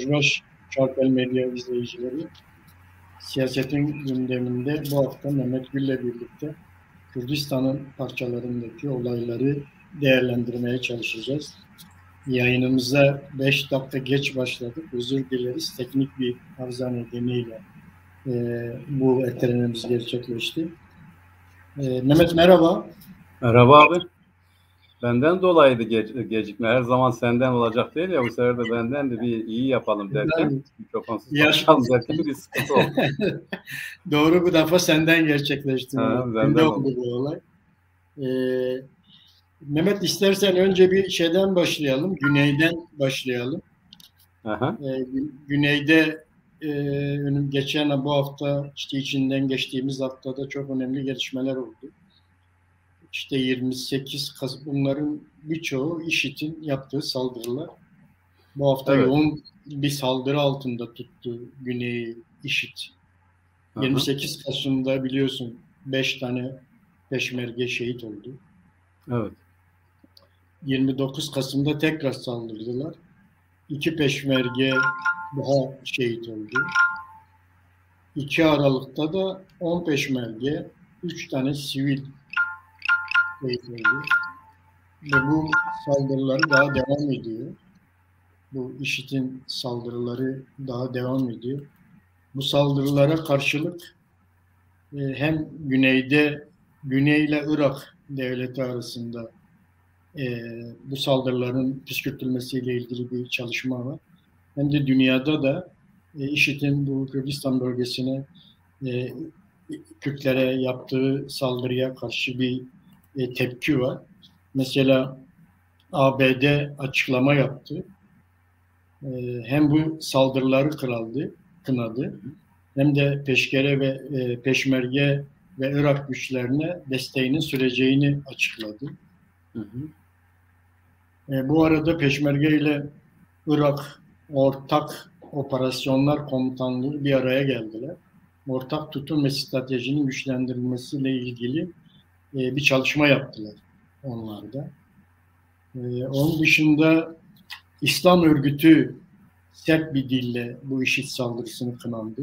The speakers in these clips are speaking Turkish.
Rojbaş Çarpel Medya izleyicileri, siyasetin gündeminde bu hafta Mehmet Gül'le birlikte Kürdistan'ın parçalarındaki olayları değerlendirmeye çalışacağız. Yayınımıza 5 dakika geç başladık. Özür dileriz. Teknik bir arıza nedeniyle bu etkinliğimiz gerçekleşti. Mehmet merhaba. Merhaba abi. Benden dolayıydı gecikme. Her zaman senden olacak değil ya. Bu sefer de benden de bir iyi yapalım derken, mikrofonsuz konuşalım derken bir sıkıntı oldu. Doğru, bu defa senden gerçekleşti. Benden oldu bu olay. Mehmet, istersen önce bir şeyden başlayalım. Güneyden başlayalım. Güneyde geçen bu hafta, işte içinden geçtiğimiz haftada çok önemli gelişmeler oldu. İşte 28 Kasım, bunların birçoğu IŞİD'in yaptığı saldırılar. Bu hafta yoğun bir saldırı altında tuttu Güney'i IŞİD. 28 Kasım'da biliyorsun 5 tane peşmerge şehit oldu. Evet. 29 Kasım'da tekrar saldırdılar. 2 peşmerge daha şehit oldu. 2 Aralık'ta da 10 peşmerge, 3 tane sivil şehit oldu. Ve bu saldırıları daha devam ediyor. Bu IŞİD'in saldırıları daha devam ediyor. Bu saldırılara karşılık hem Güney ile Irak devleti arasında bu saldırıların püskürtülmesiyle ilgili bir çalışma var. Hem de dünyada da IŞİD'in bu Kürdistan bölgesine Kürtlere yaptığı saldırıya karşı bir tepki var. Mesela ABD açıklama yaptı. Hem bu saldırıları kınadı, hem de peşkere ve peşmerge ve Irak güçlerine desteğinin süreceğini açıkladı. Bu arada peşmerge ile Irak ortak operasyonlar komutanlığı bir araya geldiler. Ortak tutum ve stratejinin güçlendirilmesiyle ilgili bir çalışma yaptılar onlar da. Onun dışında İslam örgütü sert bir dille bu IŞİD saldırısını kınandı.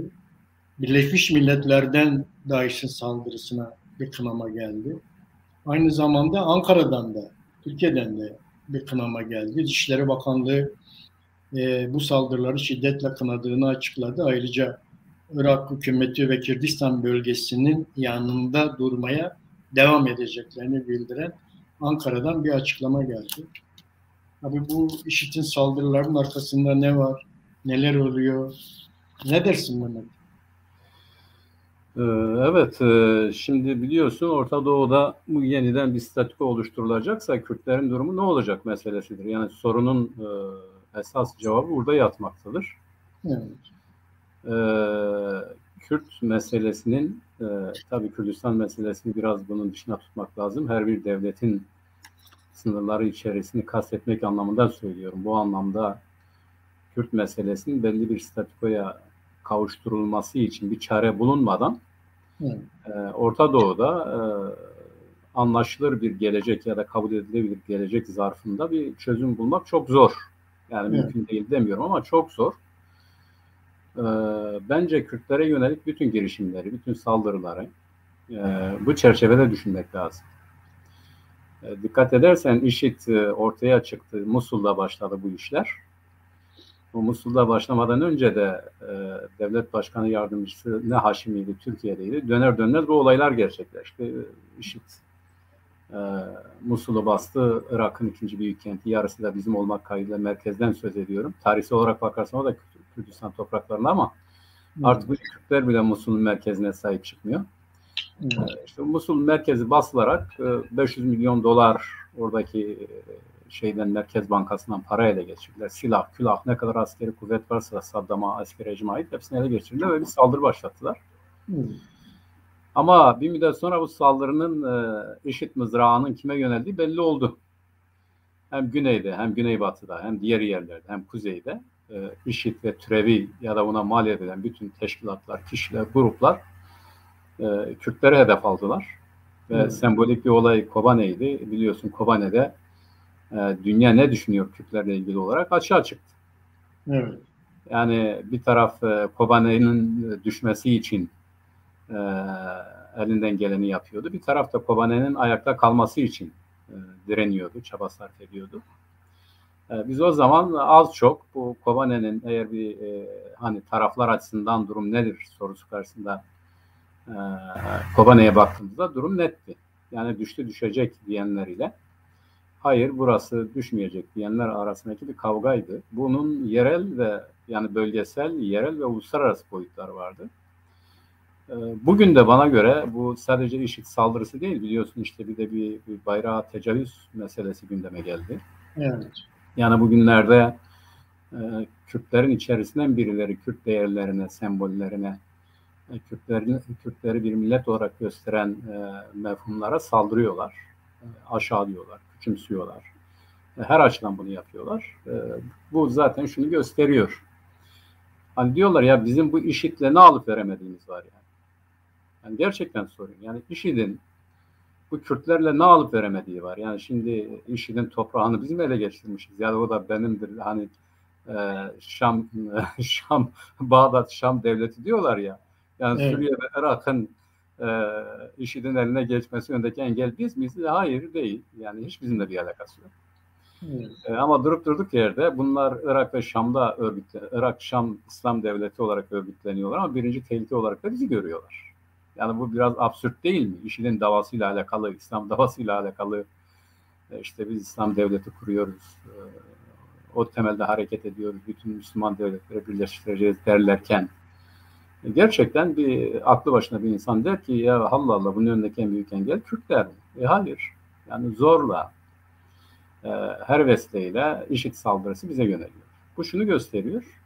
Birleşmiş Milletler'den DAEŞ'in saldırısına bir kınama geldi. Aynı zamanda Ankara'dan da, Türkiye'den de bir kınama geldi. Dışişleri Bakanlığı bu saldırıları şiddetle kınadığını açıkladı. Ayrıca Irak hükümeti ve Kürdistan bölgesinin yanında durmaya devam edeceklerini bildiren Ankara'dan bir açıklama geldi. Abi, bu IŞİD'in saldırılarının arkasında ne var? Neler oluyor? Ne dersin Mehmet? Evet, şimdi biliyorsun Orta Doğu'da bu yeniden bir statüko oluşturulacaksa Kürtlerin durumu ne olacak meselesidir. Yani sorunun esas cevabı burada yatmaktadır. Evet. Kürt meselesinin, tabii Kürdistan meselesini biraz bunun dışına tutmak lazım. Her bir devletin sınırları içerisini kastetmek anlamında söylüyorum. Bu anlamda Kürt meselesinin belli bir statükoya kavuşturulması için bir çare bulunmadan Orta Doğu'da anlaşılır bir gelecek ya da kabul edilebilir gelecek zarfında bir çözüm bulmak çok zor. Yani mümkün değil demiyorum ama çok zor. Bence Kürtlere yönelik bütün girişimleri, bütün saldırıları bu çerçevede düşünmek lazım. Dikkat edersen IŞİD ortaya çıktı. Musul'da başladı bu işler. Bu Musul'da başlamadan önce de devlet başkanı yardımcısı ne Haşimi'ydi, Türkiye'deydi. Döner dönmez bu olaylar gerçekleşti. IŞİD Musul'u bastı. Irak'ın ikinci büyük kenti. Yarısı da bizim olmak kaydıyla merkezden söz ediyorum. Tarihsel olarak bakarsan o da Kürdistan topraklarında ama artık bu Kürtler bile Musul'un merkezine sahip çıkmıyor. İşte Musul merkezi basılarak 500 milyon dolar oradaki Merkez Bankası'ndan para ele geçirdiler. Silah, külah, ne kadar askeri kuvvet varsa Saddam'a, askeri rejime ait hepsini ele geçirdiler ve bir saldırı başlattılar. Ama bir müddet sonra bu saldırının IŞİD mızrağının kime yöneldiği belli oldu. Hem güneyde, hem güneybatıda, hem diğer yerlerde, hem kuzeyde IŞİD ve türevi ya da ona mal edilen bütün teşkilatlar, kişiler, gruplar Kürtlere hedef aldılar. Ve sembolik bir olay Kobane'ydi. Biliyorsun Kobane'de dünya ne düşünüyor Kürtlerle ilgili olarak açığa çıktı. Evet. Yani bir taraf Kobane'nin düşmesi için elinden geleni yapıyordu. Bir taraf da Kobane'nin ayakta kalması için direniyordu, çaba sarf ediyordu. Biz o zaman az çok bu Kobane'nin eğer bir hani taraflar açısından durum nedir sorusu karşısında Kobane'ye baktığımızda durum netti. Yani düştü düşecek diyenler ile hayır burası düşmeyecek diyenler arasındaki bir kavgaydı. Bunun yerel ve yani bölgesel, yerel ve uluslararası boyutları vardı. Bugün de bana göre bu sadece IŞİD saldırısı değil, biliyorsun işte bir de bir bayrağa tecavüz meselesi gündeme geldi. Evet. Yani bugünlerde Kürtlerin içerisinden birileri Kürt değerlerine, sembollerine, Kürtleri bir millet olarak gösteren mefhumlara saldırıyorlar, aşağılıyorlar, küçümsüyorlar. Her açıdan bunu yapıyorlar. Bu zaten şunu gösteriyor. Hani diyorlar ya bizim bu IŞİD'le ne alıp veremediğimiz var yani. Yani gerçekten soruyorum. Yani IŞİD'in bu Kürtlerle ne alıp veremediği var. Yani şimdi IŞİD'in toprağını biz mi ele geçirmişiz? Yani o da benimdir. Hani Şam, Bağdat, Şam devleti diyorlar ya. Yani evet. Suriye ve Irak'ın IŞİD'in eline geçmesi önündeki engel biz miyiz? Hayır değil. Yani hiç bizimle bir alakası yok. Evet. Ama durup durduk yerde bunlar Irak ve Şam'da Irak, Şam İslam devleti olarak örgütleniyorlar ama birinci tehlike olarak da bizi görüyorlar. Yani bu biraz absürt değil mi? IŞİD'in davasıyla alakalı, İslam davasıyla alakalı işte biz İslam devleti kuruyoruz. O temelde hareket ediyoruz. Bütün Müslüman devletleri birleştireceğiz derlerken gerçekten bir aklı başına bir insan der ki ya Allah Allah bunun önündeki en büyük engel Kürtler mi? Hayır. Yani zorla her vesileyle IŞİD saldırısı bize yöneliyor. Bu şunu gösteriyor.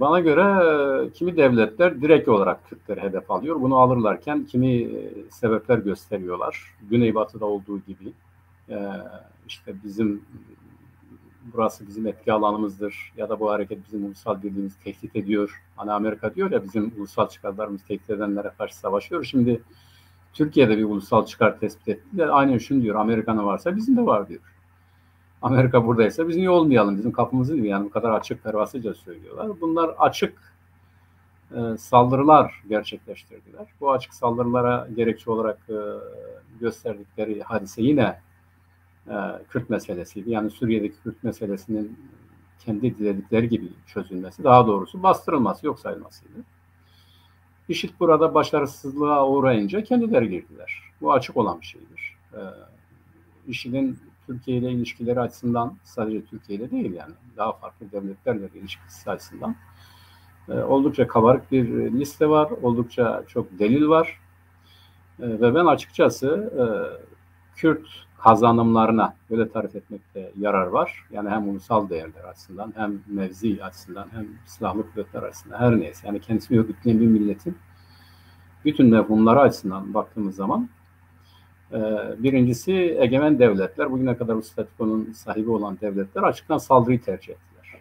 Bana göre kimi devletler direkt olarak Kürtleri hedef alıyor. Bunu alırlarken kimi sebepler gösteriyorlar. Güneybatı'da olduğu gibi işte burası bizim etki alanımızdır ya da bu hareket bizim ulusal birliğimizi tehdit ediyor. Hani Amerika diyor ya bizim ulusal çıkarlarımızı tehdit edenlere karşı savaşıyor. Şimdi Türkiye'de bir ulusal çıkar tespit etti. Aynen şunu diyor, Amerika'nın varsa bizim de var diyor. Amerika buradaysa biz niye olmayalım? Bizim kapımızı diyor. Yani bu kadar açık pervasızca söylüyorlar. Bunlar açık saldırılar gerçekleştirdiler. Bu açık saldırılara gerekçe olarak gösterdikleri hadise yine Kürt meselesiydi. Yani Suriye'deki Kürt meselesinin kendi diledikleri gibi çözülmesi, daha doğrusu bastırılması, yok sayılmasıydı. IŞİD burada başarısızlığa uğrayınca kendileri girdiler. Bu açık olan bir şeydir. IŞİD'in Türkiye ile ilişkileri açısından sadece Türkiye ile değil yani daha farklı devletlerle ilişkisi açısından oldukça kabarık bir liste var. Oldukça çok delil var. Ve ben açıkçası Kürt kazanımlarına böyle tarif etmekte yarar var. Yani hem ulusal değerler açısından hem mevzi açısından hem silahlı kuvvetler açısından her neyse. Yani kendisini örgütleyen bir milletin bütün mefhumları açısından baktığımız zaman birincisi egemen devletler, bugüne kadar bu statükonun sahibi olan devletler açıktan saldırıyı tercih ettiler.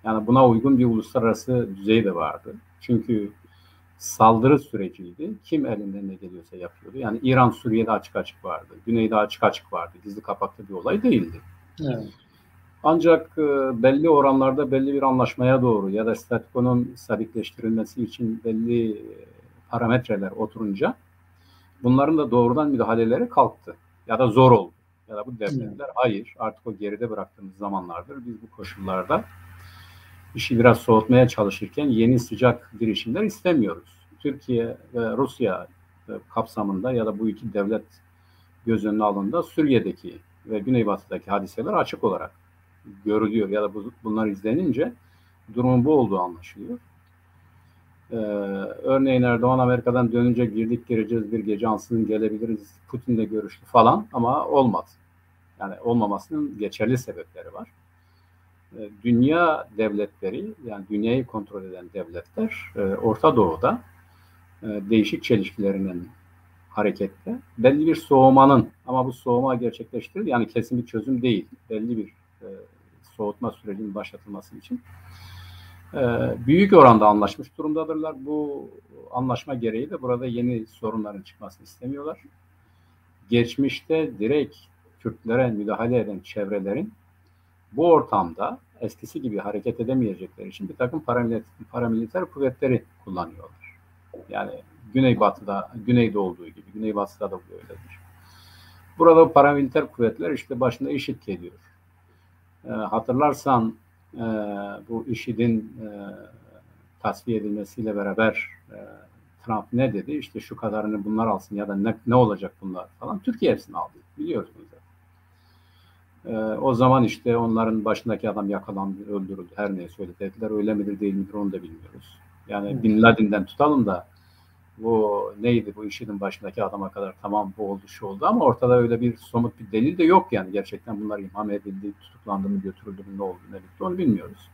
Yani buna uygun bir uluslararası düzey de vardı. Çünkü saldırı süreciydi. Kim elinden ne geliyorsa yapıyordu. Yani İran Suriye'de açık açık vardı. Güney'de açık açık vardı. Gizli kapaklı bir olay değildi. Evet. Ancak belli oranlarda belli bir anlaşmaya doğru ya da statükonun sabitleştirilmesi için belli parametreler oturunca bunların da doğrudan müdahaleleri kalktı. Ya da zor oldu. Ya da bu devletler hayır artık o geride bıraktığımız zamanlardır. Biz bu koşullarda işi biraz soğutmaya çalışırken yeni sıcak girişimler istemiyoruz. Türkiye ve Rusya kapsamında ya da bu iki devlet göz önüne alındığında Suriye'deki ve Güneybatı'daki hadiseler açık olarak görülüyor ya da bunlar izlenince durumun bu olduğu anlaşılıyor. Örneğin Erdoğan Amerika'dan dönünce gireceğiz bir gece ansızın gelebiliriz, Putin'le görüştü falan ama olmadı. Yani olmamasının geçerli sebepleri var. Dünya devletleri yani dünyayı kontrol eden devletler Orta Doğu'da değişik çelişkilerinin hareketle belli bir soğumanın ama bu soğuma gerçekleştirir yani kesin bir çözüm değil. Belli bir soğutma sürecinin başlatılması için büyük oranda anlaşmış durumdadırlar. Bu anlaşma gereği de burada yeni sorunların çıkmasını istemiyorlar. Geçmişte direkt Kürtlere müdahale eden çevrelerin bu ortamda eskisi gibi hareket edemeyecekleri için bir takım paramiliter kuvvetleri kullanıyorlar. Yani Güneyde olduğu gibi, Güneybatı'da da böyledir. Burada paramiliter kuvvetler işte başında IŞİD geliyor. Hatırlarsan bu IŞİD'in tasfiye edilmesiyle beraber Trump ne dedi? İşte şu kadarını bunlar alsın ya da ne olacak bunlar falan. Türkiye hepsini aldı. Biliyoruz bunu zaten. O zaman işte onların başındaki adam yakalandı, öldürüldü. Her neyse öyle dediler. Öyle midir değil midir onu da bilmiyoruz. Yani Bin Laden'den tutalım da bu neydi bu IŞİD'in başındaki adama kadar tamam bu oldu şu oldu ama ortada öyle bir somut bir delil de yok yani. Gerçekten bunlar imha edildi, tutuklandı mı, götürüldü mü, ne oldu, ne bitti onu bilmiyoruz.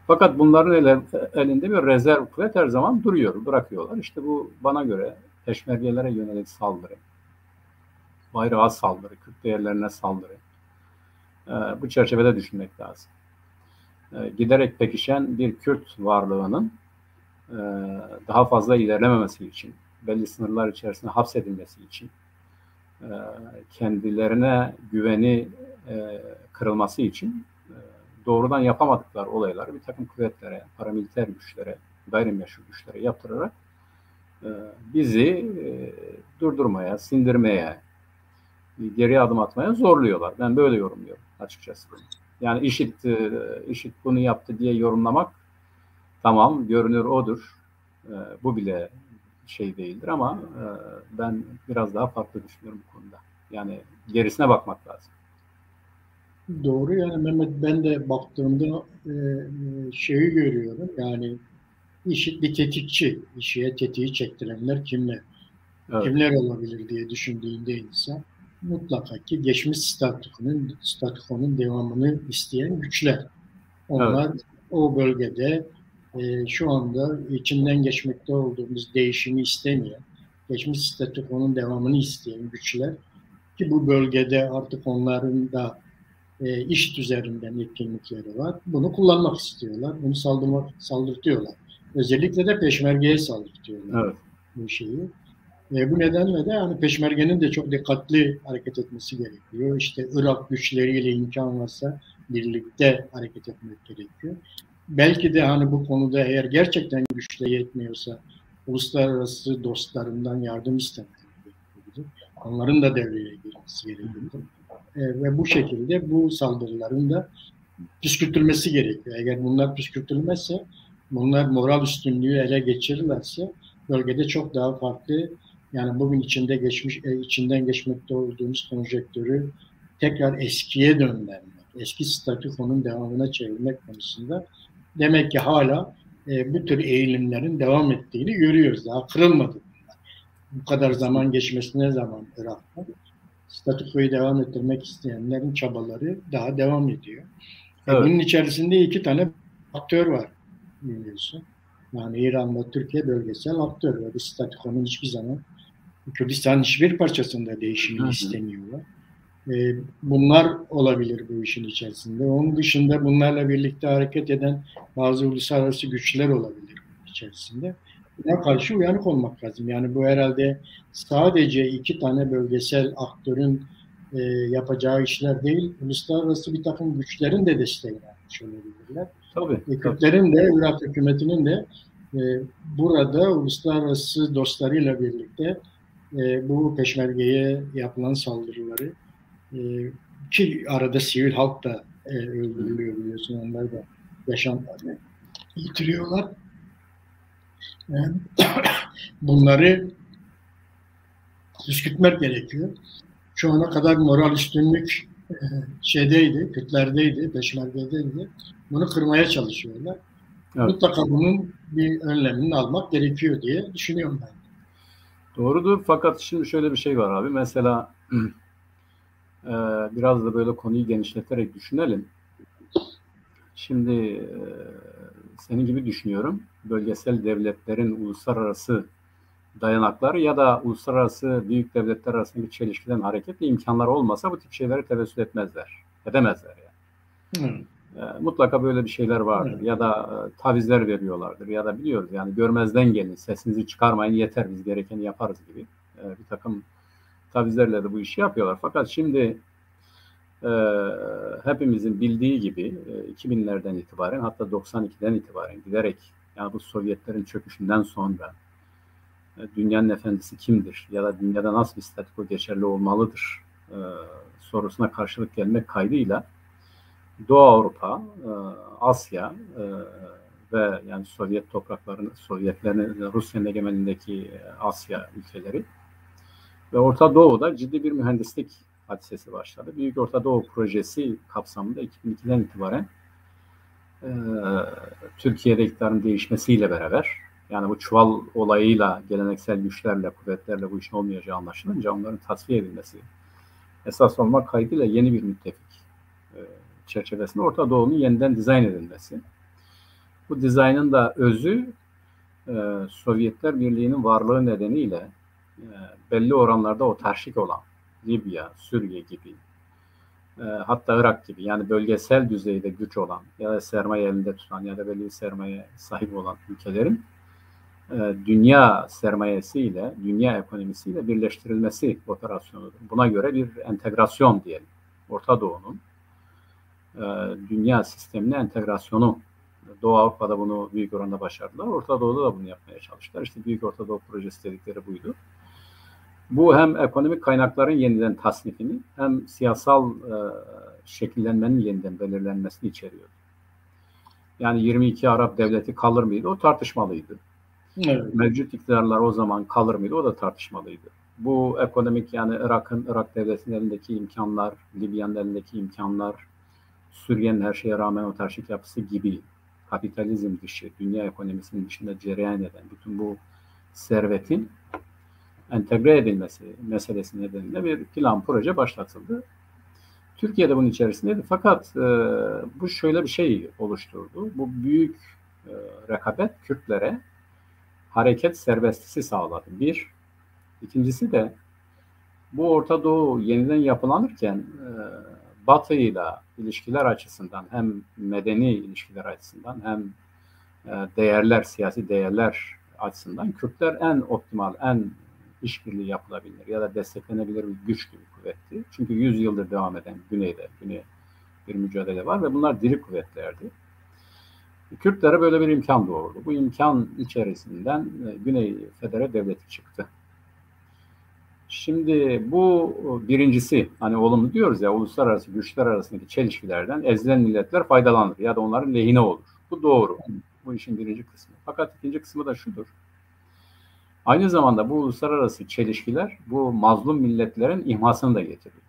Fakat bunların elinde bir rezerv kuvvet her zaman duruyor, bırakıyorlar. İşte bu bana göre peşmergelere yönelik saldırı, bayrağa saldırı, Kürt değerlerine saldırı. Bu çerçevede düşünmek lazım. Giderek pekişen bir Kürt varlığının daha fazla ilerlememesi için, belli sınırlar içerisinde hapsedilmesi için, kendilerine güveni kırılması için doğrudan yapamadıkları olayları bir takım kuvvetlere, paramiliter güçlere, gayrimeşru güçlere yaptırarak bizi durdurmaya, sindirmeye, geri adım atmaya zorluyorlar. Ben böyle yorumluyorum açıkçası. Yani IŞİD bunu yaptı diye yorumlamak tamam, görünür odur. Bu bile şey değildir ama ben biraz daha farklı düşünüyorum bu konuda. Yani gerisine bakmak lazım. Doğru yani Mehmet, ben de baktığımda şeyi görüyorum. Yani IŞİD bir tetikçi. IŞİD'e tetiği çektirenler kimler? Evet. Kimler olabilir diye düşündüğünde insan mutlaka ki geçmiş statükonun devamını isteyen güçler. Onlar evet, o bölgede şu anda içinden geçmekte olduğumuz değişimi istemeyen, geçmiş statükonun devamını isteyen güçler ki bu bölgede artık onların da IŞİD üzerinden etkinlikleri var. Bunu kullanmak istiyorlar. Bunu saldırtıyorlar. Özellikle de peşmergeye saldırtıyorlar evet, bu şeyi. Bu nedenle de yani peşmergenin de çok dikkatli hareket etmesi gerekiyor. İşte Irak güçleriyle imkan varsa birlikte hareket etmek gerekiyor. Belki de hani bu konuda eğer gerçekten güçle yetmiyorsa uluslararası dostlarından yardım istemek gerekiyor. Onların da devreye girmesi gerekiyor. Ve bu şekilde bu saldırıların da püskürtülmesi gerekiyor. Eğer bunlar püskürtülmezse, bunlar moral üstünlüğü ele geçirirlerse bölgede çok daha farklı, yani bugün içinden geçmekte olduğumuz konjektörü tekrar eskiye döndürmek, eski statükonun devamına çevirmek konusunda demek ki hala bu tür eğilimlerin devam ettiğini görüyoruz. Daha kırılmadı bunlar. Bu kadar zaman geçmesine zaman Irak'ta statükoyu devam ettirmek isteyenlerin çabaları daha devam ediyor. Evet. Bunun içerisinde iki tane aktör var biliyorsun. Yani İran'la Türkiye bölgesel aktör ve bu statükonun hiçbir zaman Kürdistan'ın hiçbir parçasında değişimini istemiyorlar. Bunlar olabilir bu işin içerisinde. Onun dışında bunlarla birlikte hareket eden bazı uluslararası güçler olabilir içerisinde. Buna karşı uyanık olmak lazım. Yani bu herhalde sadece iki tane bölgesel aktörün yapacağı işler değil, uluslararası bir takım güçlerin de desteğini almış olabilirler. Tabii. Kürtlerin de, Irak hükümetinin de burada uluslararası dostlarıyla birlikte bu peşmergeye yapılan saldırıları ki arada sivil halk da öldürülüyor biliyorsun. Onlar da yaşamlarını yitiriyorlar. Bunları püskürtmek gerekiyor. Şu ana kadar moral üstünlük şeydeydi, Kürtlerdeydi, peşmergedeydi. Bunu kırmaya çalışıyorlar. Evet. Mutlaka bunun bir önlemini almak gerekiyor diye düşünüyorum ben. Doğrudur. Fakat şimdi şöyle bir şey var abi. Mesela biraz da böyle konuyu genişleterek düşünelim. Şimdi senin gibi düşünüyorum. Bölgesel devletlerin uluslararası dayanakları ya da uluslararası büyük devletler arasındaki çelişkiden hareketle imkanları olmasa bu tip şeyleri tevessül edemezler yani. Mutlaka böyle bir şeyler vardır ya da tavizler veriyorlardır ya da biliyoruz yani görmezden gelin, sesinizi çıkarmayın yeter biz gerekeni yaparız gibi bir takım tavizlerle de bu işi yapıyorlar. Fakat şimdi hepimizin bildiği gibi 2000'lerden itibaren, hatta 92'den itibaren giderek, yani bu Sovyetlerin çöküşünden sonra dünyanın efendisi kimdir ya da dünyada nasıl bir statüko geçerli olmalıdır sorusuna karşılık gelmek kaydıyla Doğu Avrupa, Asya ve yani Sovyet topraklarının, Sovyetlerin, Rusya'nın egemenliğindeki Asya ülkeleri ve Orta Doğu'da ciddi bir mühendislik hadisesi başladı. Büyük Orta Doğu projesi kapsamında 2002'den itibaren Türkiye'de iktidarın değişmesiyle beraber, yani bu çuval olayıyla, geleneksel güçlerle, kuvvetlerle bu işin olmayacağı anlaşılınca onların tasfiye edilmesi esas olmak kaydıyla yeni bir müttefik çerçevesinde Orta Doğu'nun yeniden dizayn edilmesi. Bu dizaynın da özü Sovyetler Birliği'nin varlığı nedeniyle belli oranlarda otarşik olan Libya, Suriye gibi, hatta Irak gibi, yani bölgesel düzeyde güç olan ya da sermaye elinde tutan ya da belli bir sermaye sahibi olan ülkelerin dünya sermayesiyle, dünya ekonomisiyle birleştirilmesi operasyonudur. Buna göre bir entegrasyon diyelim. Orta Doğu'nun dünya sistemine entegrasyonu. Doğu Avrupa'da bunu büyük oranda başardılar. Orta Doğu'da da bunu yapmaya çalıştılar. İşte Büyük Orta Doğu Projesi dedikleri buydu. Bu hem ekonomik kaynakların yeniden tasnifini hem siyasal şekillenmenin yeniden belirlenmesini içeriyor. Yani 22 Arap devleti kalır mıydı? O tartışmalıydı. Evet. Mevcut iktidarlar o zaman kalır mıydı? O da tartışmalıydı. Bu ekonomik, yani Irak devletinin elindeki imkanlar, Libya'nın elindeki imkanlar, Suriye'nin her şeye rağmen otarşik yapısı gibi kapitalizm dışı, dünya ekonomisinin dışında cereyan eden bütün bu servetin entegre edilmesi meselesi nedeniyle bir plan, proje başlatıldı. Türkiye'de bunun içerisindeydi. Fakat bu şöyle bir şey oluşturdu. Bu büyük rekabet Kürtlere hareket serbestisi sağladı. Bir. İkincisi de bu Orta Doğu yeniden yapılanırken Batı'yla ilişkiler açısından, hem medeni ilişkiler açısından hem değerler, siyasi değerler açısından Kürtler en optimal, en işbirliği yapılabilir ya da desteklenebilir bir güç gibi kuvvetti. Çünkü 100 yıldır devam eden güney bir mücadele var ve bunlar diri kuvvetlerdi. Kürtlere böyle bir imkan doğurdu. Bu imkan içerisinden Güney Federe Devleti çıktı. Şimdi bu birincisi, hani olumlu diyoruz ya, uluslararası güçler arasındaki çelişkilerden ezilen milletler faydalanır ya da onların lehine olur. Bu doğru. Bu işin birinci kısmı. Fakat ikinci kısmı da şudur. Aynı zamanda bu uluslararası çelişkiler bu mazlum milletlerin imhasını da getiriyor.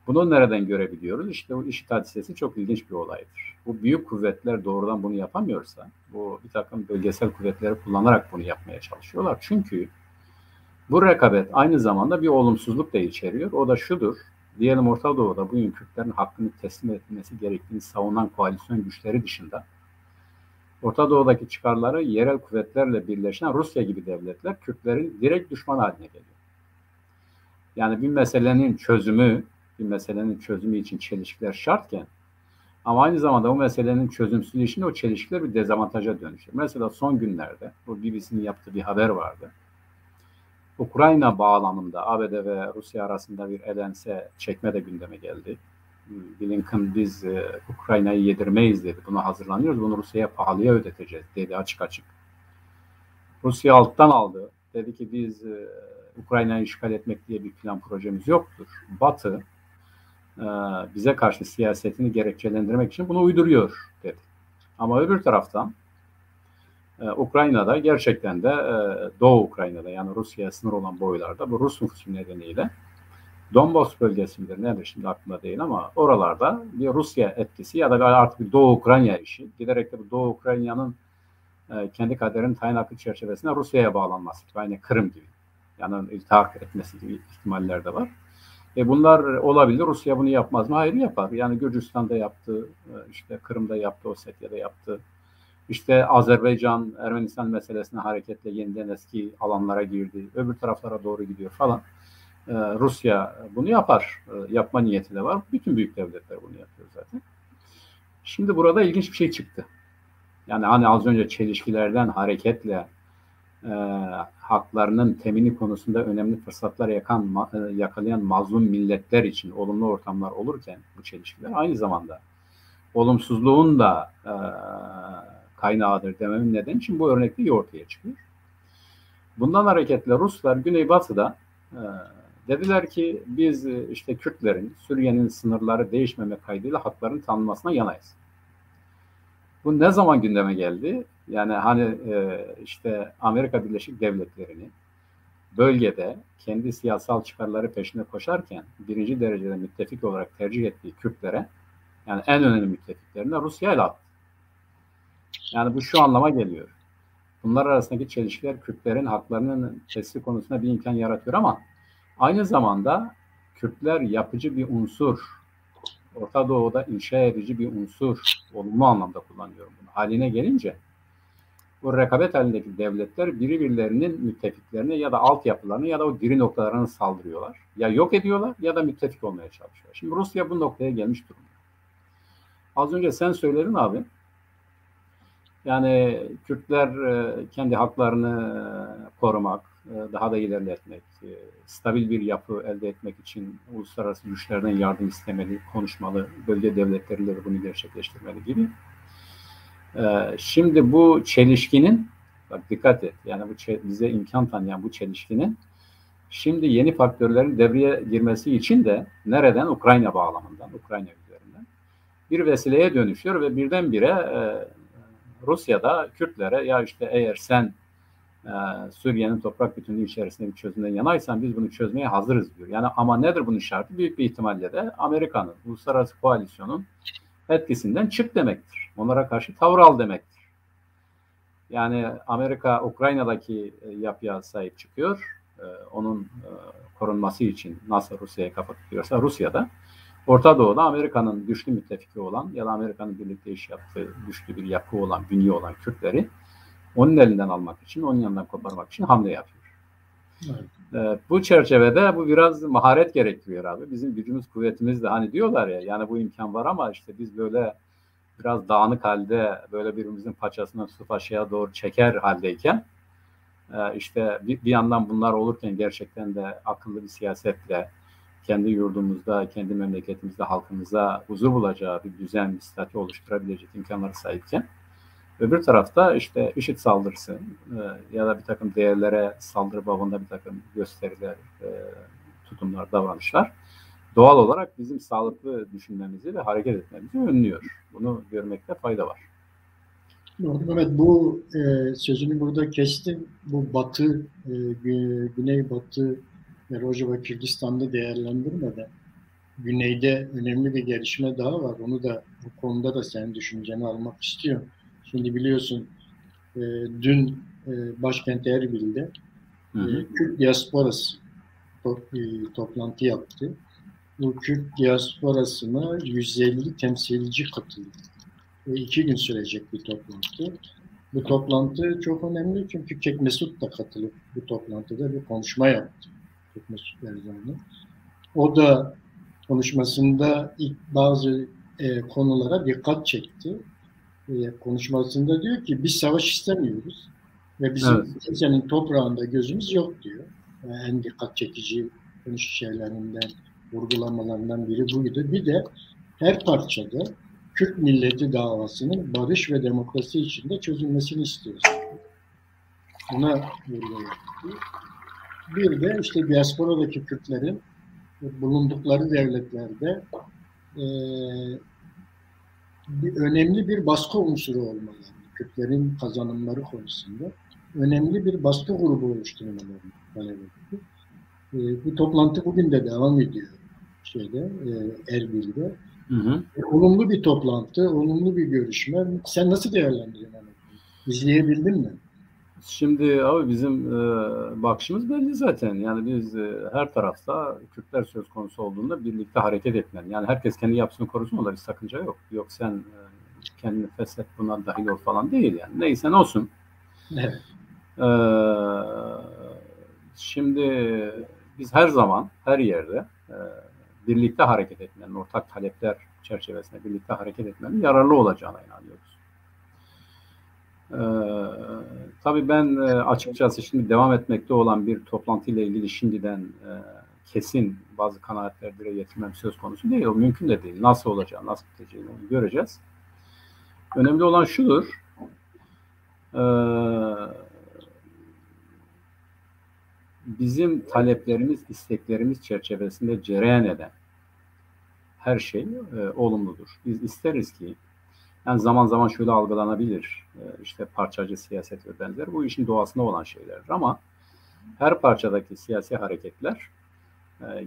Bunu nereden görebiliyoruz? İşte bu IŞİD hadisesi çok ilginç bir olaydır. Bu büyük kuvvetler doğrudan bunu yapamıyorsa, bu bir takım bölgesel kuvvetleri kullanarak bunu yapmaya çalışıyorlar. Çünkü bu rekabet aynı zamanda bir olumsuzluk da içeriyor. O da şudur. Diyelim Orta Doğu'da bugün Kürtlerin hakkını teslim edilmesi gerektiğini savunan koalisyon güçleri dışında Orta Doğu'daki çıkarları yerel kuvvetlerle birleşen Rusya gibi devletler Kürtlerin direkt düşman haline geliyor. Yani bir meselenin çözümü için çelişkiler şartken ama aynı zamanda o meselenin çözümsüzlüğü için o çelişkiler bir dezavantaja dönüşüyor. Mesela son günlerde bu BBC'nin yaptığı bir haber vardı. Ukrayna bağlamında ABD ve Rusya arasında bir elense çekme de gündeme geldi. Blinken biz Ukrayna'yı yedirmeyiz dedi. Buna hazırlanıyoruz. Bunu Rusya'ya pahalıya ödeteceğiz dedi açık açık. Rusya alttan aldı. Dedi ki biz Ukrayna'yı işgal etmek diye bir plan projemiz yoktur. Batı bize karşı siyasetini gerekçelendirmek için bunu uyduruyor dedi. Ama öbür taraftan Ukrayna'da gerçekten de Doğu Ukrayna'da, yani Rusya'ya sınır olan boylarda bu Rus nüfusu nedeniyle Donbas bölgesi midir nedir şimdi aklımda değil ama oralarda bir Rusya etkisi ya da artık bir Doğu Ukrayna işi, giderek de bu Doğu Ukrayna'nın kendi kaderinin tayin hakkı çerçevesinde Rusya'ya bağlanması, aynı Kırım gibi, yani iltihak etmesi gibi ihtimaller de var. Bunlar olabilir. Rusya bunu yapmaz mı? Hayır, yapar. Yani Gürcistan'da yaptı, işte Kırım'da yaptı, Osetya'da yaptı. İşte Azerbaycan, Ermenistan meselesine hareketle yeniden eski alanlara girdi. Öbür taraflara doğru gidiyor falan. Rusya bunu yapar. Yapma niyeti de var. Bütün büyük devletler bunu yapıyor zaten. Şimdi burada ilginç bir şey çıktı. Yani hani az önce çelişkilerden hareketle haklarının temini konusunda önemli fırsatlar yakalayan mazlum milletler için olumlu ortamlar olurken bu çelişkiler aynı zamanda olumsuzluğun da kaynağıdır dememin nedeni için bu örnekte iyi ortaya çıkıyor. Bundan hareketle Ruslar Güneybatı'da dediler ki biz işte Kürtlerin Suriye'nin sınırları değişmeme kaydıyla haklarının tanınmasına yanayız. Bu ne zaman gündeme geldi? Yani hani işte Amerika Birleşik Devletleri'ni bölgede kendi siyasal çıkarları peşine koşarken birinci derecede müttefik olarak tercih ettiği Kürtlere, yani en önemli müttefiklerine Rusya ile attı. Yani bu şu anlama geliyor. Bunlar arasındaki çelişkiler Kürtlerin haklarının tesiri konusunda bir imkan yaratıyor ama aynı zamanda Kürtler yapıcı bir unsur, Orta Doğu'da inşa edici bir unsur, olumlu anlamda kullanıyorum bunu. Haline gelince bu rekabet halindeki devletler birbirlerinin müttefiklerine ya da altyapılarına ya da o diri noktalarına saldırıyorlar. Ya yok ediyorlar ya da müttefik olmaya çalışıyor. Şimdi Rusya bu noktaya gelmiş durumda. Az önce sen söyledin abi. Yani Kürtler kendi haklarını korumak, daha da ilerletmek, stabil bir yapı elde etmek için uluslararası güçlerden yardım istemeli, konuşmalı, bölge devletleriyle de bunu gerçekleştirmeli gibi. Şimdi bu çelişkinin, bak dikkat et, yani bu bize imkan tanıyan bu çelişkinin şimdi yeni faktörlerin devreye girmesi için de nereden? Ukrayna bağlamından, Ukrayna üzerinden bir vesileye dönüşüyor ve birdenbire Rusya'da Kürtlere ya işte eğer sen Suriye'nin toprak bütünlüğü içerisinde bir çözümden yanaysan biz bunu çözmeye hazırız diyor. Yani ama nedir bunun şartı? Büyük bir ihtimalle de Amerika'nın, uluslararası koalisyonun etkisinden çık demektir. Onlara karşı tavır al demektir. Yani Amerika Ukrayna'daki yapıya sahip çıkıyor. Onun korunması için nasıl Rusya'ya kafa tutuyorsa Rusya'da Orta Doğu'da Amerika'nın güçlü müttefiki olan ya da Amerika'nın birlikte iş yaptığı güçlü bir yapı olan, bünye olan Kürtleri onun elinden almak için, onun yanından koparmak için hamle yapıyor. Evet. Bu çerçevede bu biraz maharet gerektiriyor abi. Bizim gücümüz, kuvvetimiz de hani diyorlar ya, yani bu imkan var ama işte biz böyle biraz dağınık halde böyle birbirimizin paçasından tutup aşağıya doğru çeker haldeyken işte bir yandan bunlar olurken gerçekten de akıllı bir siyasetle kendi yurdumuzda, kendi memleketimizde halkımıza huzur bulacağı bir düzen, bir statü oluşturabilecek imkanları sahipken öbür tarafta işte IŞİD saldırısı ya da bir takım değerlere saldırı babında bir takım gösteriler, tutumlar, davranışlar doğal olarak bizim sağlıklı düşünmemizi ve hareket etmemizi önlüyor. Bunu görmekte fayda var. Mehmet, bu sözünü burada kestim. Bu Batı, Güneybatı ve Rojava Kürdistan'da değerlendirmeden güneyde önemli bir gelişme daha var. Onu da bu konuda da senin düşünceni almak istiyorum. Şimdi biliyorsun dün başkent Erbil'de Kürt diasporası toplantı yaptı. Bu Kürt diasporasına 150 temsilci katıldı. 2 gün sürecek bir toplantı. Bu toplantı çok önemli çünkü Kek Mesut da katılıp bu toplantıda bir konuşma yaptı. Kek Mesut Erzanlı. O da konuşmasında ilk bazı konulara dikkat çekti. Konuşmasında diyor ki biz savaş istemiyoruz ve bizim kimsenin toprağında gözümüz yok diyor. En dikkat çekici şeylerinden, vurgulamalarından biri buydu. Bir de her parçada Kürt milleti davasının barış ve demokrasi içinde çözülmesini istiyoruz. Buna vurgu yaptı. Bir de işte diasporadaki Kürtlerin bulundukları devletlerde önemli bir baskı unsuru olmalarını, Kürtlerin kazanımları konusunda önemli bir baskı grubu oluşturmalarını talep etti. Bu toplantı bugün de devam ediyor Erbil'de. Olumlu bir toplantı, olumlu bir görüşme. Sen nasıl değerlendiriyorsun? İzleyebildin mi? Şimdi abi bizim bakışımız belli zaten. Yani biz her tarafta Kürtler söz konusu olduğunda birlikte hareket etmeli. Yani herkes kendi yapısını korusun, onda bir sakınca yok. Yok sen kendini feshet, buna dahil ol falan değil yani. Neyse ne olsun. Evet. Şimdi biz her zaman, her yerde birlikte hareket etmenin, ortak talepler çerçevesinde birlikte hareket etmenin yararlı olacağına inanıyoruz. Tabii ben açıkçası şimdi devam etmekte olan bir toplantıyla ilgili şimdiden kesin bazı kanaatler dile getirmem söz konusu değil. O mümkün de değil. Nasıl olacağı, nasıl biteceğini göreceğiz. Önemli olan şudur. Bizim taleplerimiz, isteklerimiz çerçevesinde cereyan eden her şey olumludur. Biz isteriz ki, yani zaman zaman şöyle algılanabilir, işte parçacı siyaset ve benzeri, bu işin doğasında olan şeylerdir ama her parçadaki siyasi hareketler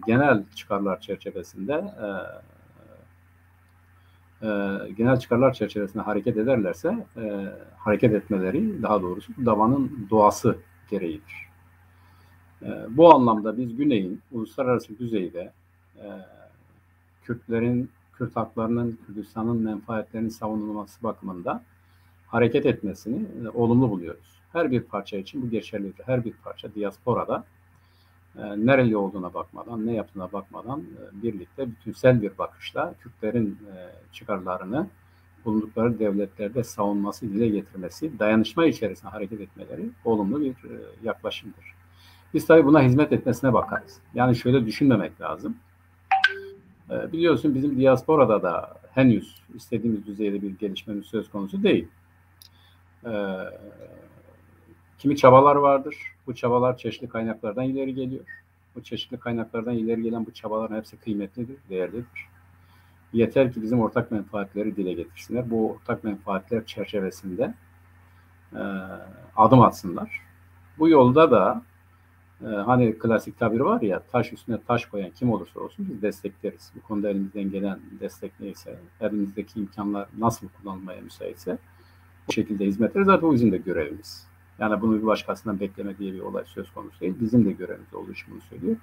genel çıkarlar çerçevesinde hareket ederlerse hareket etmeleri, daha doğrusu davanın doğası gereğidir. Bu anlamda biz Güney'in uluslararası düzeyde Kürtlerin, Kürt haklarının, Kürdistan'ın menfaatlerinin savunulması bakımında hareket etmesini olumlu buluyoruz. Her bir parça için bu geçerlidir. Her bir parça diasporada nereli olduğuna bakmadan, ne yaptığına bakmadan birlikte bütünsel bir bakışla Kürtlerin çıkarlarını bulundukları devletlerde savunması, dile getirmesi, dayanışma içerisinde hareket etmeleri olumlu bir yaklaşımdır. Biz tabii buna hizmet etmesine bakarız. Yani şöyle düşünmemek lazım. Biliyorsun bizim diasporada da henüz istediğimiz düzeyde bir gelişmemiz söz konusu değil. Kimi çabalar vardır. Bu çabalar çeşitli kaynaklardan ileri geliyor. Bu çeşitli kaynaklardan ileri gelen bu çabaların hepsi kıymetlidir, değerlidir. Yeter ki bizim ortak menfaatleri dile getirsinler. Bu ortak menfaatler çerçevesinde adım atsınlar. Bu yolda da hani klasik tabir var ya, taş üstüne taş koyan kim olursa olsun biz destekleriz. Bu konuda elimizden gelen destek neyse, elimizdeki imkanlar nasıl kullanılmaya müsaitse bu şekilde hizmet ederiz. Zaten o bizim de görevimiz. Yani bunu bir başkasından bekleme diye bir olay söz konusu değil. Bizim de görevimiz olduğu için bunu söylüyor.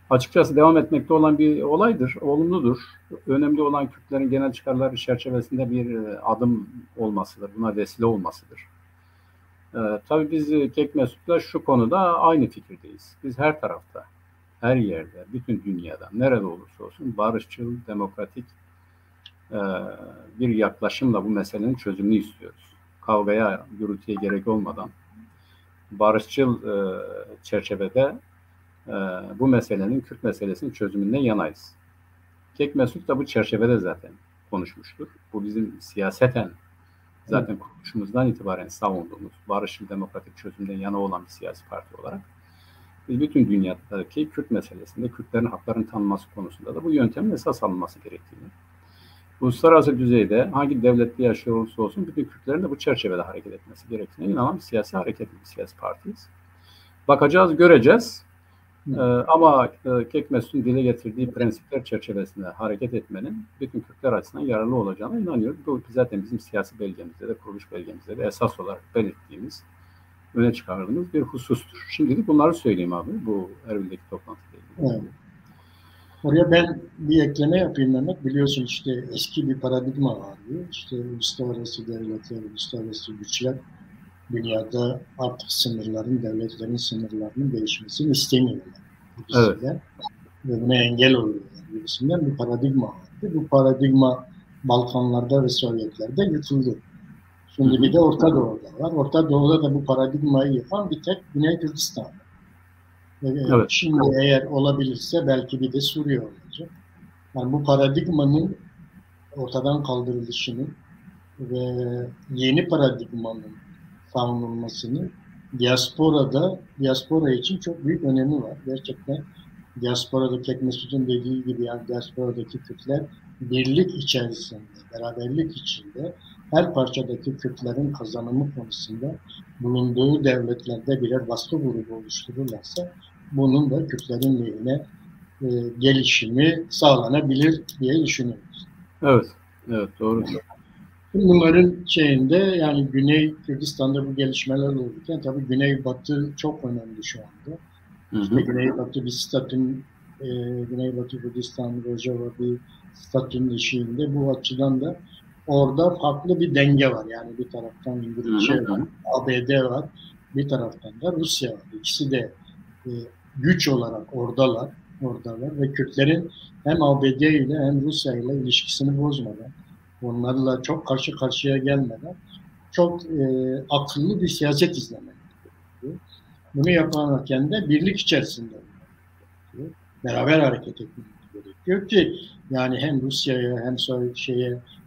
Açıkçası devam etmekte olan bir olaydır, olumludur. Önemli olan Kürtlerin genel çıkarları çerçevesinde bir adım olmasıdır, buna vesile olmasıdır. Tabii biz Kekmesut'la şu konuda aynı fikirdeyiz. Biz her tarafta, her yerde, bütün dünyada, nerede olursa olsun barışçıl, demokratik bir yaklaşımla bu meselenin çözümünü istiyoruz. Kavgaya, gürültüye gerek olmadan barışçıl çerçevede bu meselenin, Kürt meselesinin çözümünden yanayız. Kekmesut da bu çerçevede zaten konuşmuştur. Bu bizim siyaseten zaten kuruluşumuzdan itibaren savunduğumuz barışçıl demokratik çözümden yana olan bir siyasi parti olarak biz bütün dünyadaki Kürt meselesinde, Kürtlerin haklarının tanınması konusunda da bu yöntemin esas alınması gerektiğini, uluslararası düzeyde hangi devlette yaşıyor olursa olsun bütün Kürtlerin de bu çerçevede hareket etmesi gerektiğine inanan bir siyasi hareket, bir siyasi partiyiz. Bakacağız, göreceğiz. Ama Kekmesut'un dile getirdiği prensipler çerçevesinde hareket etmenin bütün Kürtler açısından yararlı olacağına inanıyoruz. Bu zaten bizim siyasi belgemizde de, kuruluş belgemizde de esas olarak belirttiğimiz, öne çıkardığımız bir husustur. Şimdilik bunları söyleyeyim abi, bu Erbil'deki toplantıyla ilgili. Evet. Oraya ben bir ekleme yapayım Mehmet. Biliyorsun işte eski bir paradigma vardı. İşte uluslararası devletler, uluslararası güçler dünyada artık sınırların, devletlerin sınırlarının değişmesini istemiyorlar. Evet. Ve buna engel oluyorlar gibisinden bir paradigma vardı. Bu paradigma Balkanlarda ve Sovyetlerde yıkıldı. Şimdi bir de Orta Doğu'da var. Orta Doğu'da da bu paradigmayı yapan bir tek Güney Kürdistan. Evet. Şimdi eğer olabilirse belki bir de Suriye olacak. Yani bu paradigmanın ortadan kaldırılışının ve yeni paradigmanın savunulmasının diaspora için çok büyük önemi var. Gerçekten diasporada Kekmesut'un dediği gibi yani diasporadaki Kürtler birlik içerisinde, beraberlik içinde her parçadaki Kürtlerin kazanımı konusunda bulunduğu devletlerde birer baskı grubu oluştururlarsa bunun da Kürtlerin lehine gelişimi sağlanabilir diye düşünüyoruz. Evet, evet doğru. Bunların şeyinde yani Güney Kürdistan'da bu gelişmeler olurken tabii Güneybatı çok önemli şu anda. İşte Güneybatı bir statün, Güneybatı Kürdistan, Rojava bir statünün eşiğinde. Bu açıdan da orada farklı bir denge var. Yani bir taraftan İngilizce var, ABD var, bir taraftan da Rusya var. İkisi de güç olarak oradalar ve Kürtlerin hem ABD ile hem Rusya ile ilişkisini bozmadan, onlarla çok karşı karşıya gelmeden çok akıllı bir siyaset izlemek gerekiyor. Bunu yaparken de birlik içerisinde gerekiyor. Beraber hareket etmek gerekiyor ki yani hem Rusya'ya hem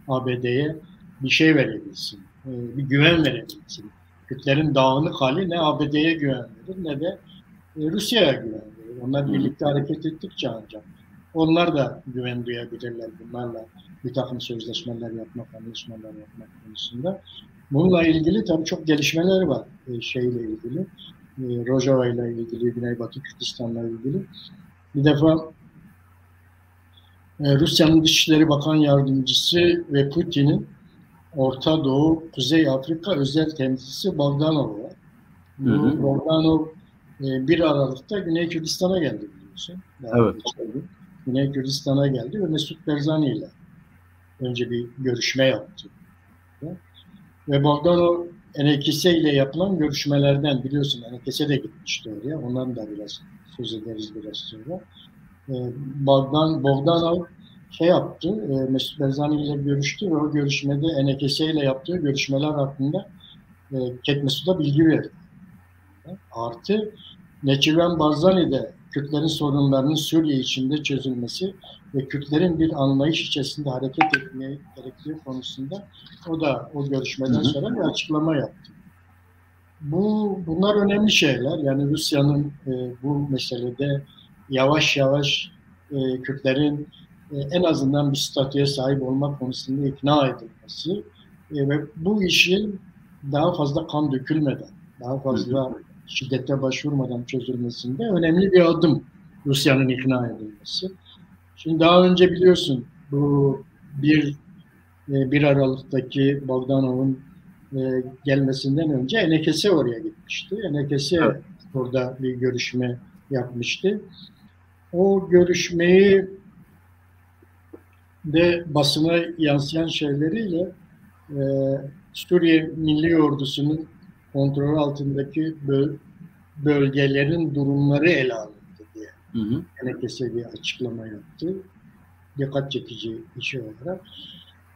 ABD'ye bir şey verebilsin, bir güven verebilsin. Kürtlerin dağınık hali ne ABD'ye güven verir ne de Rusya'ya güven verir. Onlar birlikte hareket ettikçe ancak onlar da güven duyabilirler bunlarla bir takım sözleşmeler yapmak, anlaşmalar yapmak konusunda. Bununla ilgili tabii çok gelişmeler var şeyle ilgili. Rojava ile ilgili, Güneybatı Kürdistan'la ilgili. Bir defa Rusya'nın Dışişleri Bakan Yardımcısı ve Putin'in Orta Doğu, Kuzey Afrika özel temsilcisi Bogdanov var. Bu Bogdanov 1 Aralık'ta Güney Kürdistan'a geldi biliyorsun. Evet. Güney Kürdistan'a geldi ve Mesut Barzani ile önce bir görüşme yaptı. Ve Bogdanov Enekese ile yapılan görüşmelerden biliyorsun Enekese de gitmişti oraya. Ondan da biraz söz ederiz biraz sonra. Bogdanov yaptı, Mesut Barzani ile görüştü ve o görüşmede Enekese ile yaptığı görüşmeler hakkında Mesut'a bilgi verdi. Artı Neçirvan Barzani de Kürtlerin sorunlarının Suriye içinde çözülmesi ve Kürtlerin bir anlayış içerisinde hareket etmeye gerektiği konusunda o da o görüşmeden sonra bir açıklama yaptı. Bunlar önemli şeyler. Yani Rusya'nın bu meselede yavaş yavaş Kürtlerin en azından bir statüye sahip olmak konusunda ikna edilmesi ve bu işin daha fazla kan dökülmeden, daha fazla şiddete başvurmadan çözülmesinde önemli bir adım Rusya'nın ikna edilmesi. Şimdi daha önce biliyorsun bu 1 Aralık'taki Bogdanov'un gelmesinden önce Enekese oraya gitmişti. Enekese orada bir görüşme yapmıştı. O görüşmeyi de basına yansıyan şeyleriyle Suriye Milli Ordusu'nun kontrol altındaki bölgelerin durumları ele alındı diye Enekese bir açıklama yaptı. Dikkat çekici bir şey olarak.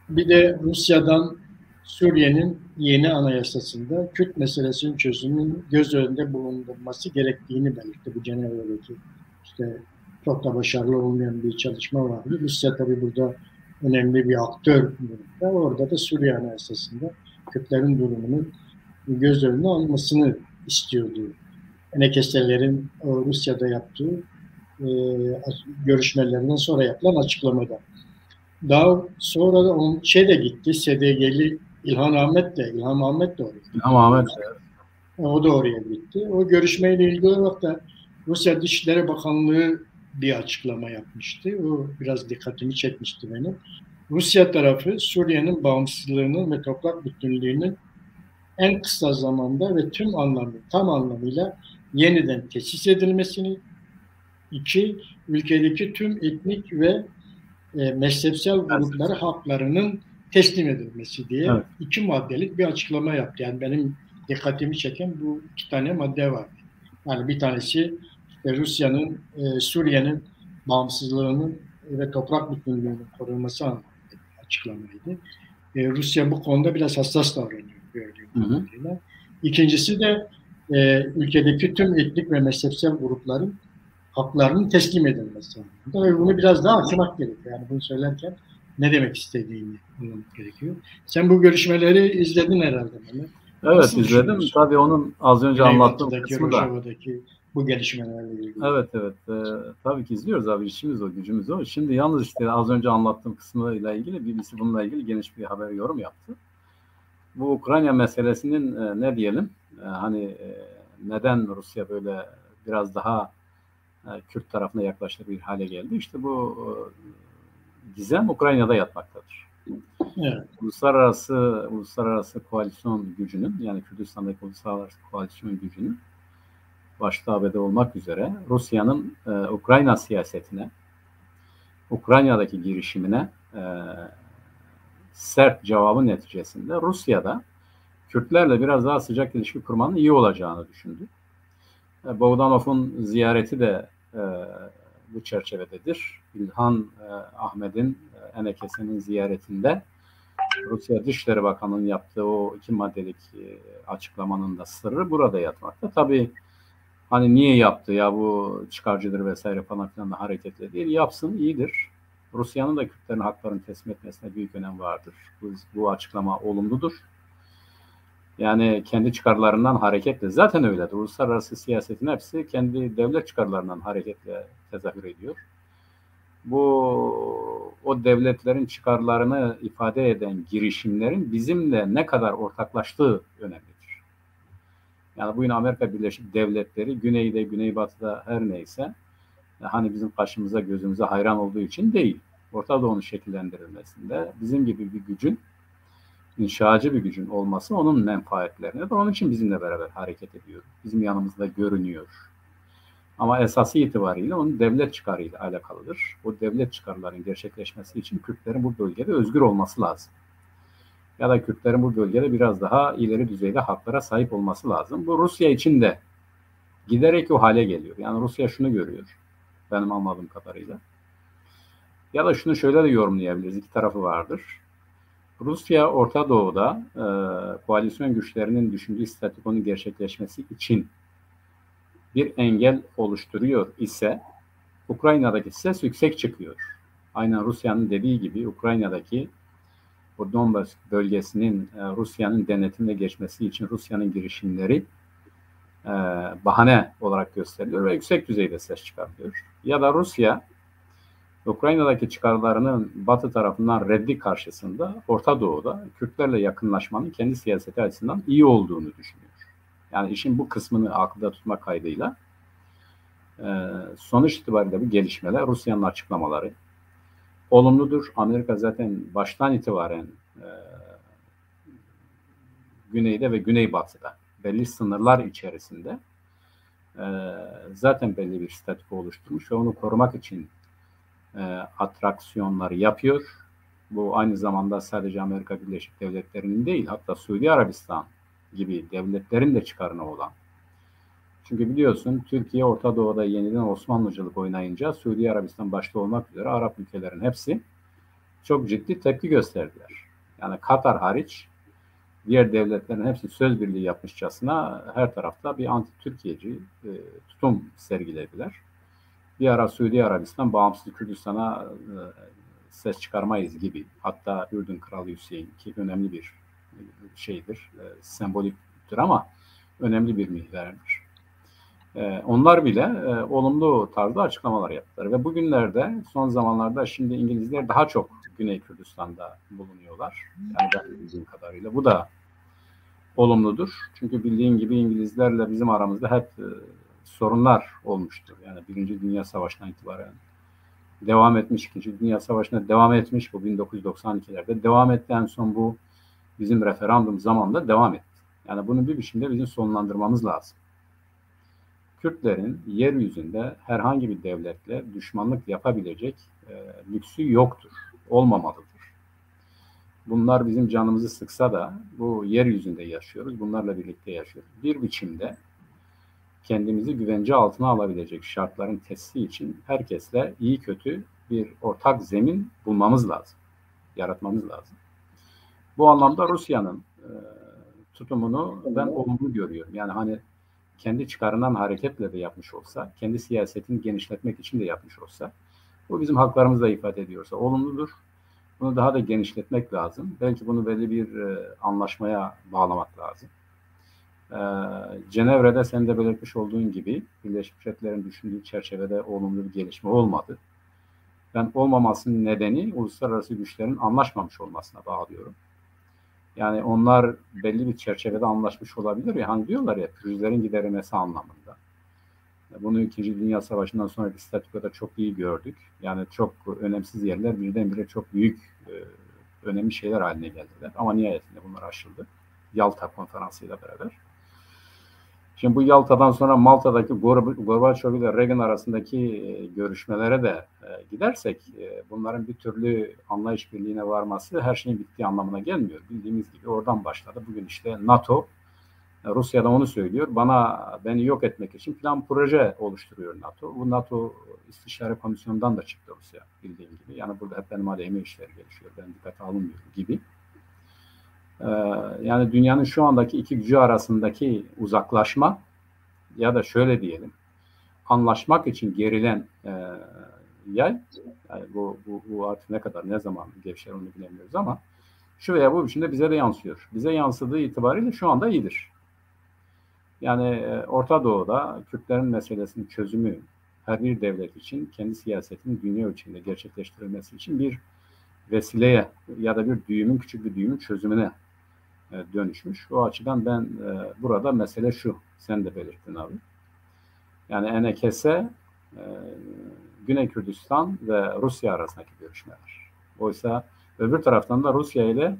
Bir de Rusya'dan Suriye'nin yeni anayasasında Kürt meselesinin çözümünün göz önünde bulundurması gerektiğini belirtti. Bu Cenevre'deki çok da başarılı olmayan bir çalışma vardı. Rusya tabii burada önemli bir aktör. Orada da Suriye anayasasında Kürtlerin durumunun göz önüne alınmasını istiyordu. Enekeselerin Rusya'da yaptığı görüşmelerinden sonra yapılan açıklamada. Daha sonra da de gitti. SDG'li İlhan Ahmet de oraya gitti. İlhan Ahmet o da oraya gitti. O görüşmeyle ilgili olarak da Rusya Dışişleri Bakanlığı bir açıklama yapmıştı. O biraz dikkatimi çekmişti benim. Rusya tarafı Suriye'nin bağımsızlığının ve toprak bütünlüğünün en kısa zamanda ve tam anlamıyla yeniden tesis edilmesini, 2. Ülkedeki tüm etnik ve mezhepsel grupları haklarının teslim edilmesi diye 2 maddelik bir açıklama yaptı. Yani benim dikkatimi çeken bu 2 tane madde var. Yani bir tanesi Rusya'nın Suriye'nin bağımsızlığının ve toprak bütünlüğünün korunması anlamında açıklamaydı. Rusya bu konuda biraz hassas davranıyor gördüğüm kadarıyla. İkincisi de ülkedeki tüm etnik ve mezhepsel grupların haklarının teslim edilmesi anlamında. Ve bunu biraz daha açmak gerekiyor. Yani bunu söylerken ne demek istediğini anlamak gerekiyor. Sen bu görüşmeleri izledin herhalde. Evet, nasıl izledim. Tabii onun az önce anlattığım kısmı da. Bu gelişmelerle ilgili. Evet. Tabii ki izliyoruz abi. İşimiz o, gücümüz o. Şimdi yalnız az önce anlattığım kısmıyla ilgili BBC bununla ilgili geniş bir haber yorum yaptı. Bu Ukrayna meselesinin ne diyelim? Neden Rusya böyle biraz daha Kürt tarafına yaklaşır bir hale geldi? İşte bu gizem Ukrayna'da yatmaktadır. Evet. Uluslararası koalisyon gücünün, yani Kürdistan'daki uluslararası koalisyon gücünün başta ABD olmak üzere Rusya'nın Ukrayna siyasetine, Ukrayna'daki girişimine sert cevabı neticesinde Rusya'da Kürtlerle biraz daha sıcak ilişki kurmanın iyi olacağını düşündü. Bogdanov'un ziyareti de bu çerçevededir. İlhan Ahmet'in Enekese'nin ziyaretinde Rusya Dışişleri Bakanı'nın yaptığı o 2 maddelik açıklamanın da sırrı burada yatmakta. Tabii hani niye yaptı ya, bu çıkarcıdır vesaire falan filan da hareketle değil. Yapsın, iyidir. Rusya'nın da Kürtlerin haklarını teslim etmesine büyük önem vardır. Bu açıklama olumludur. Yani kendi çıkarlarından hareketle, zaten öyledir. Uluslararası siyasetin hepsi kendi devlet çıkarlarından hareketle tezahür ediyor. O devletlerin çıkarlarını ifade eden girişimlerin bizimle ne kadar ortaklaştığı önemlidir. Yani bugün Amerika Birleşik Devletleri güneyde, güneybatıda her neyse, hani bizim kaşımıza gözümüze hayran olduğu için değil. Orta Doğu'nun şekillendirilmesinde bizim gibi bir gücün, inşacı bir gücün olması onun menfaatlerine de, onun için bizimle beraber hareket ediyor. Bizim yanımızda görünüyor. Ama esası itibariyle onun devlet çıkarıyla alakalıdır. O devlet çıkarlarının gerçekleşmesi için Kürtlerin bu bölgede özgür olması lazım. Ya da Kürtlerin bu bölgede biraz daha ileri düzeyde haklara sahip olması lazım. Bu Rusya için de giderek o hale geliyor. Yani Rusya şunu görüyor, benim anladığım kadarıyla. Ya da şunu şöyle de yorumlayabiliriz, iki tarafı vardır. Rusya Orta Doğu'da koalisyon güçlerinin düşündüğü statükonun gerçekleşmesi için bir engel oluşturuyor ise Ukrayna'daki ses yüksek çıkıyor. Aynen Rusya'nın dediği gibi Ukrayna'daki o Donbas bölgesinin Rusya'nın denetimine geçmesi için Rusya'nın girişimleri bahane olarak gösteriliyor ve yüksek düzeyde ses çıkartıyor. Ya da Rusya Ukrayna'daki çıkarlarının Batı tarafından reddi karşısında Orta Doğu'da Kürtlerle yakınlaşmanın kendi siyaseti açısından iyi olduğunu düşünüyor. Yani işin bu kısmını akılda tutmak kaydıyla sonuç itibariyle bu gelişmeler, Rusya'nın açıklamaları olumludur. Amerika zaten baştan itibaren güneyde ve güneybatıda belli sınırlar içerisinde zaten belli bir statü oluşturmuş ve onu korumak için atraksiyonları yapıyor. Bu aynı zamanda sadece Amerika Birleşik Devletleri'nin değil, hatta Suudi Arabistan gibi devletlerin de çıkarına olan. Çünkü biliyorsun Türkiye Orta Doğu'da yeniden Osmanlıcılık oynayınca Suudi Arabistan başta olmak üzere Arap ülkelerin hepsi çok ciddi tepki gösterdiler. Yani Katar hariç diğer devletlerin hepsi söz birliği yapmışçasına her tarafta bir anti-Türkiye'ci tutum sergilediler. Bir ara Suudi Arabistan bağımsız Kürdistan'a ses çıkarmayız gibi. Hatta Ürdün Kralı Hüseyin, ki önemli bir şeydir, semboliktir ama önemli bir mihverdir. Onlar bile olumlu tarzda açıklamalar yaptılar. Ve bugünlerde, son zamanlarda şimdi İngilizler daha çok Güney Kürdistan'da bulunuyorlar. Yani ben bildiğim kadarıyla. Bu da olumludur. Çünkü bildiğin gibi İngilizlerle bizim aramızda hep sorunlar olmuştur. Yani Birinci Dünya Savaşı'ndan itibaren devam etmiş, İkinci Dünya Savaşı'na devam etmiş, bu 1992'lerde devam etti. En son bu bizim referandum zamanında devam etti. Yani bunu bir biçimde bizim sonlandırmamız lazım. Kürtlerin yeryüzünde herhangi bir devletle düşmanlık yapabilecek lüksü yoktur, olmamalıdır. Bunlar bizim canımızı sıksa da bu yeryüzünde yaşıyoruz, bunlarla birlikte yaşıyoruz. Bir biçimde kendimizi güvence altına alabilecek şartların tesisi için herkesle iyi kötü bir ortak zemin bulmamız lazım, yaratmamız lazım. Bu anlamda Rusya'nın tutumunu ben olumlu görüyorum. Yani hani kendi çıkarından hareketle de yapmış olsa, kendi siyasetini genişletmek için de yapmış olsa, bu bizim haklarımızla ifade ediyorsa olumludur. Bunu daha da genişletmek lazım. Belki bunu belli bir anlaşmaya bağlamak lazım. Cenevre'de sen de belirtmiş olduğun gibi Birleşmiş Milletler'in düşündüğü çerçevede olumlu bir gelişme olmadı. Ben olmamasının nedeni uluslararası güçlerin anlaşmamış olmasına bağlıyorum. Yani onlar belli bir çerçevede anlaşmış olabilir ya, hani diyorlar ya, pürüzlerin giderilmesi anlamında. Bunu İkinci Dünya Savaşı'ndan sonraki statükoda çok iyi gördük. Yani çok önemsiz yerler birdenbire çok büyük, önemli şeyler haline geldiler. Ama nihayetinde bunlar aşıldı. Yalta Konferansı'yla beraber. Şimdi bu Yalta'dan sonra Malta'daki Gorbaçov ile Reagan arasındaki görüşmelere de gidersek bunların bir türlü anlayış birliğine varması her şeyin bittiği anlamına gelmiyor. Bildiğimiz gibi oradan başladı. Bugün işte NATO, Rusya'da onu söylüyor. Beni yok etmek için plan proje oluşturuyor NATO. Bu NATO İstişare Komisyonu'ndan da çıktı Rusya, bildiğim gibi. Yani burada hep benim aleyhime işler gelişiyor. Ben dikkate alınmıyorum gibi. Yani dünyanın şu andaki iki gücü arasındaki uzaklaşma ya da şöyle diyelim, anlaşmak için gerilen yay, yani bu artık ne kadar, ne zaman gevşer onu bilemiyoruz ama şu veya bu biçimde bize de yansıyor. Bize yansıdığı itibariyle şu anda iyidir. Yani Orta Doğu'da Kürtlerin meselesinin çözümü her bir devlet için kendi siyasetinin dünya ölçeğinde gerçekleştirilmesi için bir vesileye ya da küçük bir düğümün çözümüne dönüşmüş. O açıdan ben burada mesele şu, sen de belirttin abi. Yani ENKS, Güney Kürdistan ve Rusya arasındaki görüşmeler. Oysa öbür taraftan da Rusya ile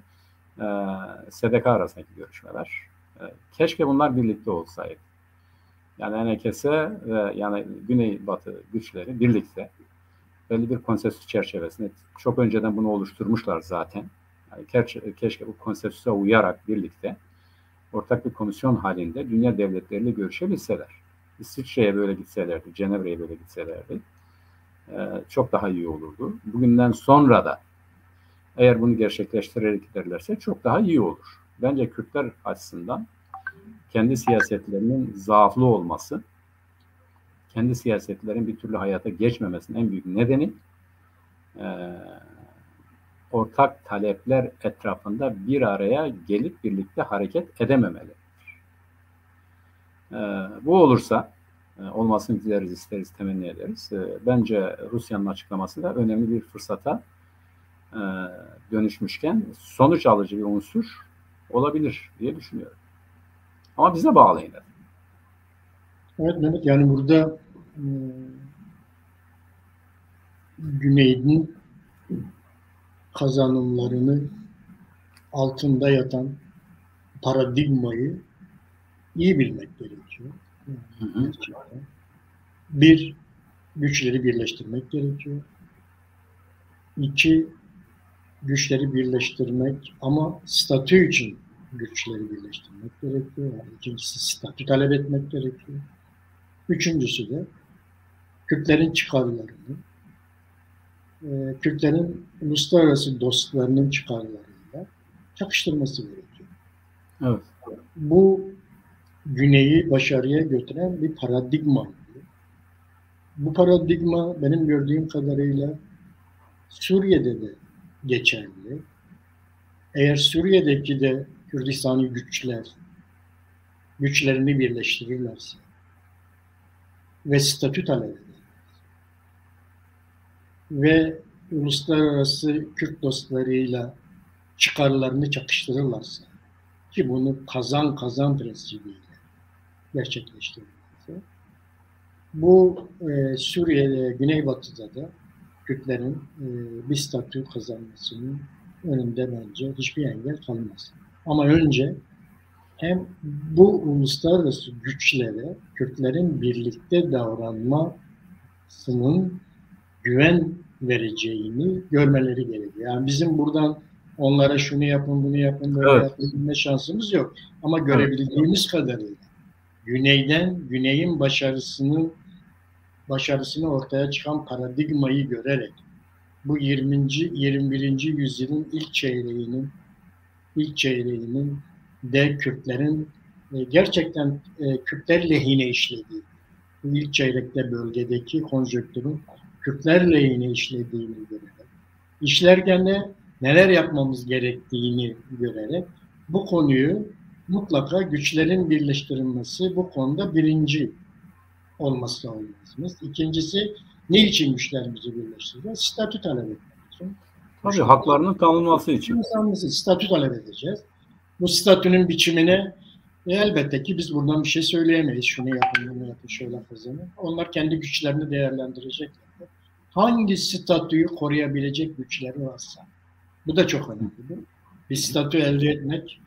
SDK arasındaki görüşmeler. Keşke bunlar birlikte olsaydı. Yani ENKS ve yani Güneybatı güçleri birlikte belli bir konsensüs çerçevesinde çok önceden bunu oluşturmuşlar zaten. Yani keşke bu konsensüse uyarak birlikte ortak bir komisyon halinde dünya devletleriyle görüşebilseler. İsviçre'ye böyle gitselerdi, Cenevre'ye böyle gitselerdi çok daha iyi olurdu. Bugünden sonra da eğer bunu gerçekleştirerek giderlerse çok daha iyi olur. Bence Kürtler açısından kendi siyasetlerinin zaaflı olması, kendi siyasetlerin bir türlü hayata geçmemesinin en büyük nedeni ortak talepler etrafında bir araya gelip birlikte hareket edememeleri. Bu olursa, olmasını dileriz, isteriz, temenni ederiz. Bence Rusya'nın açıklaması da önemli bir fırsata dönüşmüşken sonuç alıcı bir unsur olabilir diye düşünüyorum. Ama bize bağlı yine. Evet Mehmet, yani burada Güney'in kazanımlarını altında yatan paradigmayı iyi bilmek gerekiyor. Bir, güçleri birleştirmek gerekiyor. İki, güçleri birleştirmek ama statü için güçleri birleştirmek gerekiyor. Yani ikincisi statü talep etmek gerekiyor. Üçüncüsü de Kürtlerin çıkarlarını, Kürtlerin uluslararası dostlarının çıkarlarıyla çakıştırması gerekiyor. Evet. Bu Güney'i başarıya götüren bir paradigma. Bu paradigma benim gördüğüm kadarıyla Suriye'de de geçerli. Eğer Suriye'deki de Kürdistani güçlerini birleştirirlerse ve statü talep ederler ve uluslararası Kürt dostlarıyla çıkarlarını çakıştırırlarsa, ki bunu kazan kazan prensibiyle gerçekleştirirlerse, bu Suriye'de, Güneybatı'da da Kürtlerin bir statü kazanmasının önünde bence hiçbir engel kalmaz. Ama önce hem bu uluslararası güçlere Kürtlerin birlikte davranmasının güven vereceğini görmeleri gerekiyor. Yani bizim buradan onlara şunu yapın, bunu yapın, böyle yapın bilme şansımız yok. Ama görebildiğimiz kadarıyla Güney'in başarısını ortaya çıkan paradigmayı görerek bu 21. yüzyılın ilk çeyreğinin de Kürtlerin gerçekten Kürtler lehine işlediği, bu ilk çeyrekte bölgedeki konjonktürün Kürtler lehine işlediğini görerek, işlerken de neler yapmamız gerektiğini görerek bu konuyu mutlaka güçlerin birleştirilmesi bu konuda birinci olması olmaz. İkincisi, ne için güçlerimizi birleştireceğiz? Statü talep etmek için. Tabii haklarının tanınması için. Statü talep edeceğiz. Bu statünün biçimine elbette ki biz buradan bir şey söyleyemeyiz. Şunu yapın, bunu yapın, şöyle kazanın. Onlar kendi güçlerini değerlendirecekler. Hangi statüyü koruyabilecek güçleri varsa. Bu da çok önemli. Bir statü elde etmek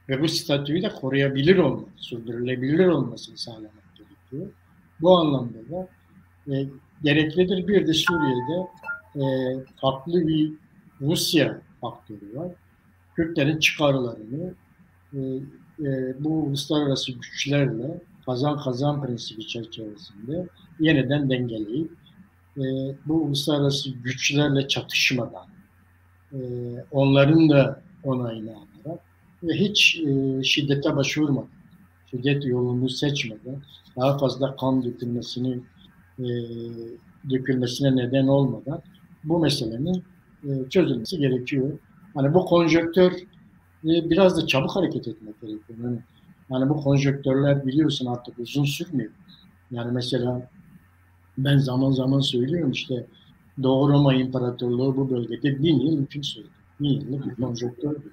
ve bu statüyü de koruyabilir olmak, sürdürülebilir olmasını sağlamak gerekiyor. Bu anlamda da gereklidir. Bir de Suriye'de farklı bir Rusya faktörü var. Kürtlerin çıkarlarını bu uluslararası güçlerle kazan prensibi çerçevesinde yeniden dengeleyip bu uluslararası güçlerle çatışmadan onların da onayını alarak ve hiç şiddete başvurmadan, şiddet yolunu seçmeden, daha fazla kan e, dökülmesine neden olmadan bu meselenin çözülmesi gerekiyor. Hani bu konjonktör biraz da çabuk hareket etmek gerekiyor. Yani bu konjonktörler biliyorsun artık uzun sürmüyor. Yani mesela ben zaman zaman söylüyorum işte Doğu Roma İmparatorluğu bu bölgede 1000 yıl hüküm sürdü. 1000 yıllık bir konjonktürdü.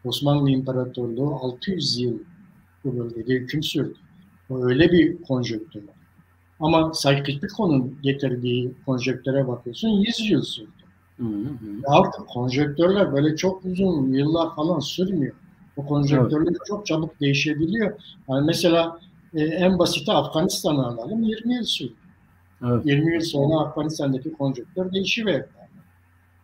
Osmanlı İmparatorluğu 600 yıl bu bölgede hüküm sürdü. O öyle bir konjonktür var. Ama Sykes-Pico'nun getirdiği konjönktöre bakıyorsun 100 yıl sürdü. Hı hı. Artık konjonktörler böyle çok uzun yıllar falan sürmüyor. O Evet. konjonktörler çok çabuk değişebiliyor. Yani mesela en basiti Afganistan'ı alalım 20 yıl sürdü. Evet. 20 yıl sonra Afganistan'daki konjonktör değişiverdi.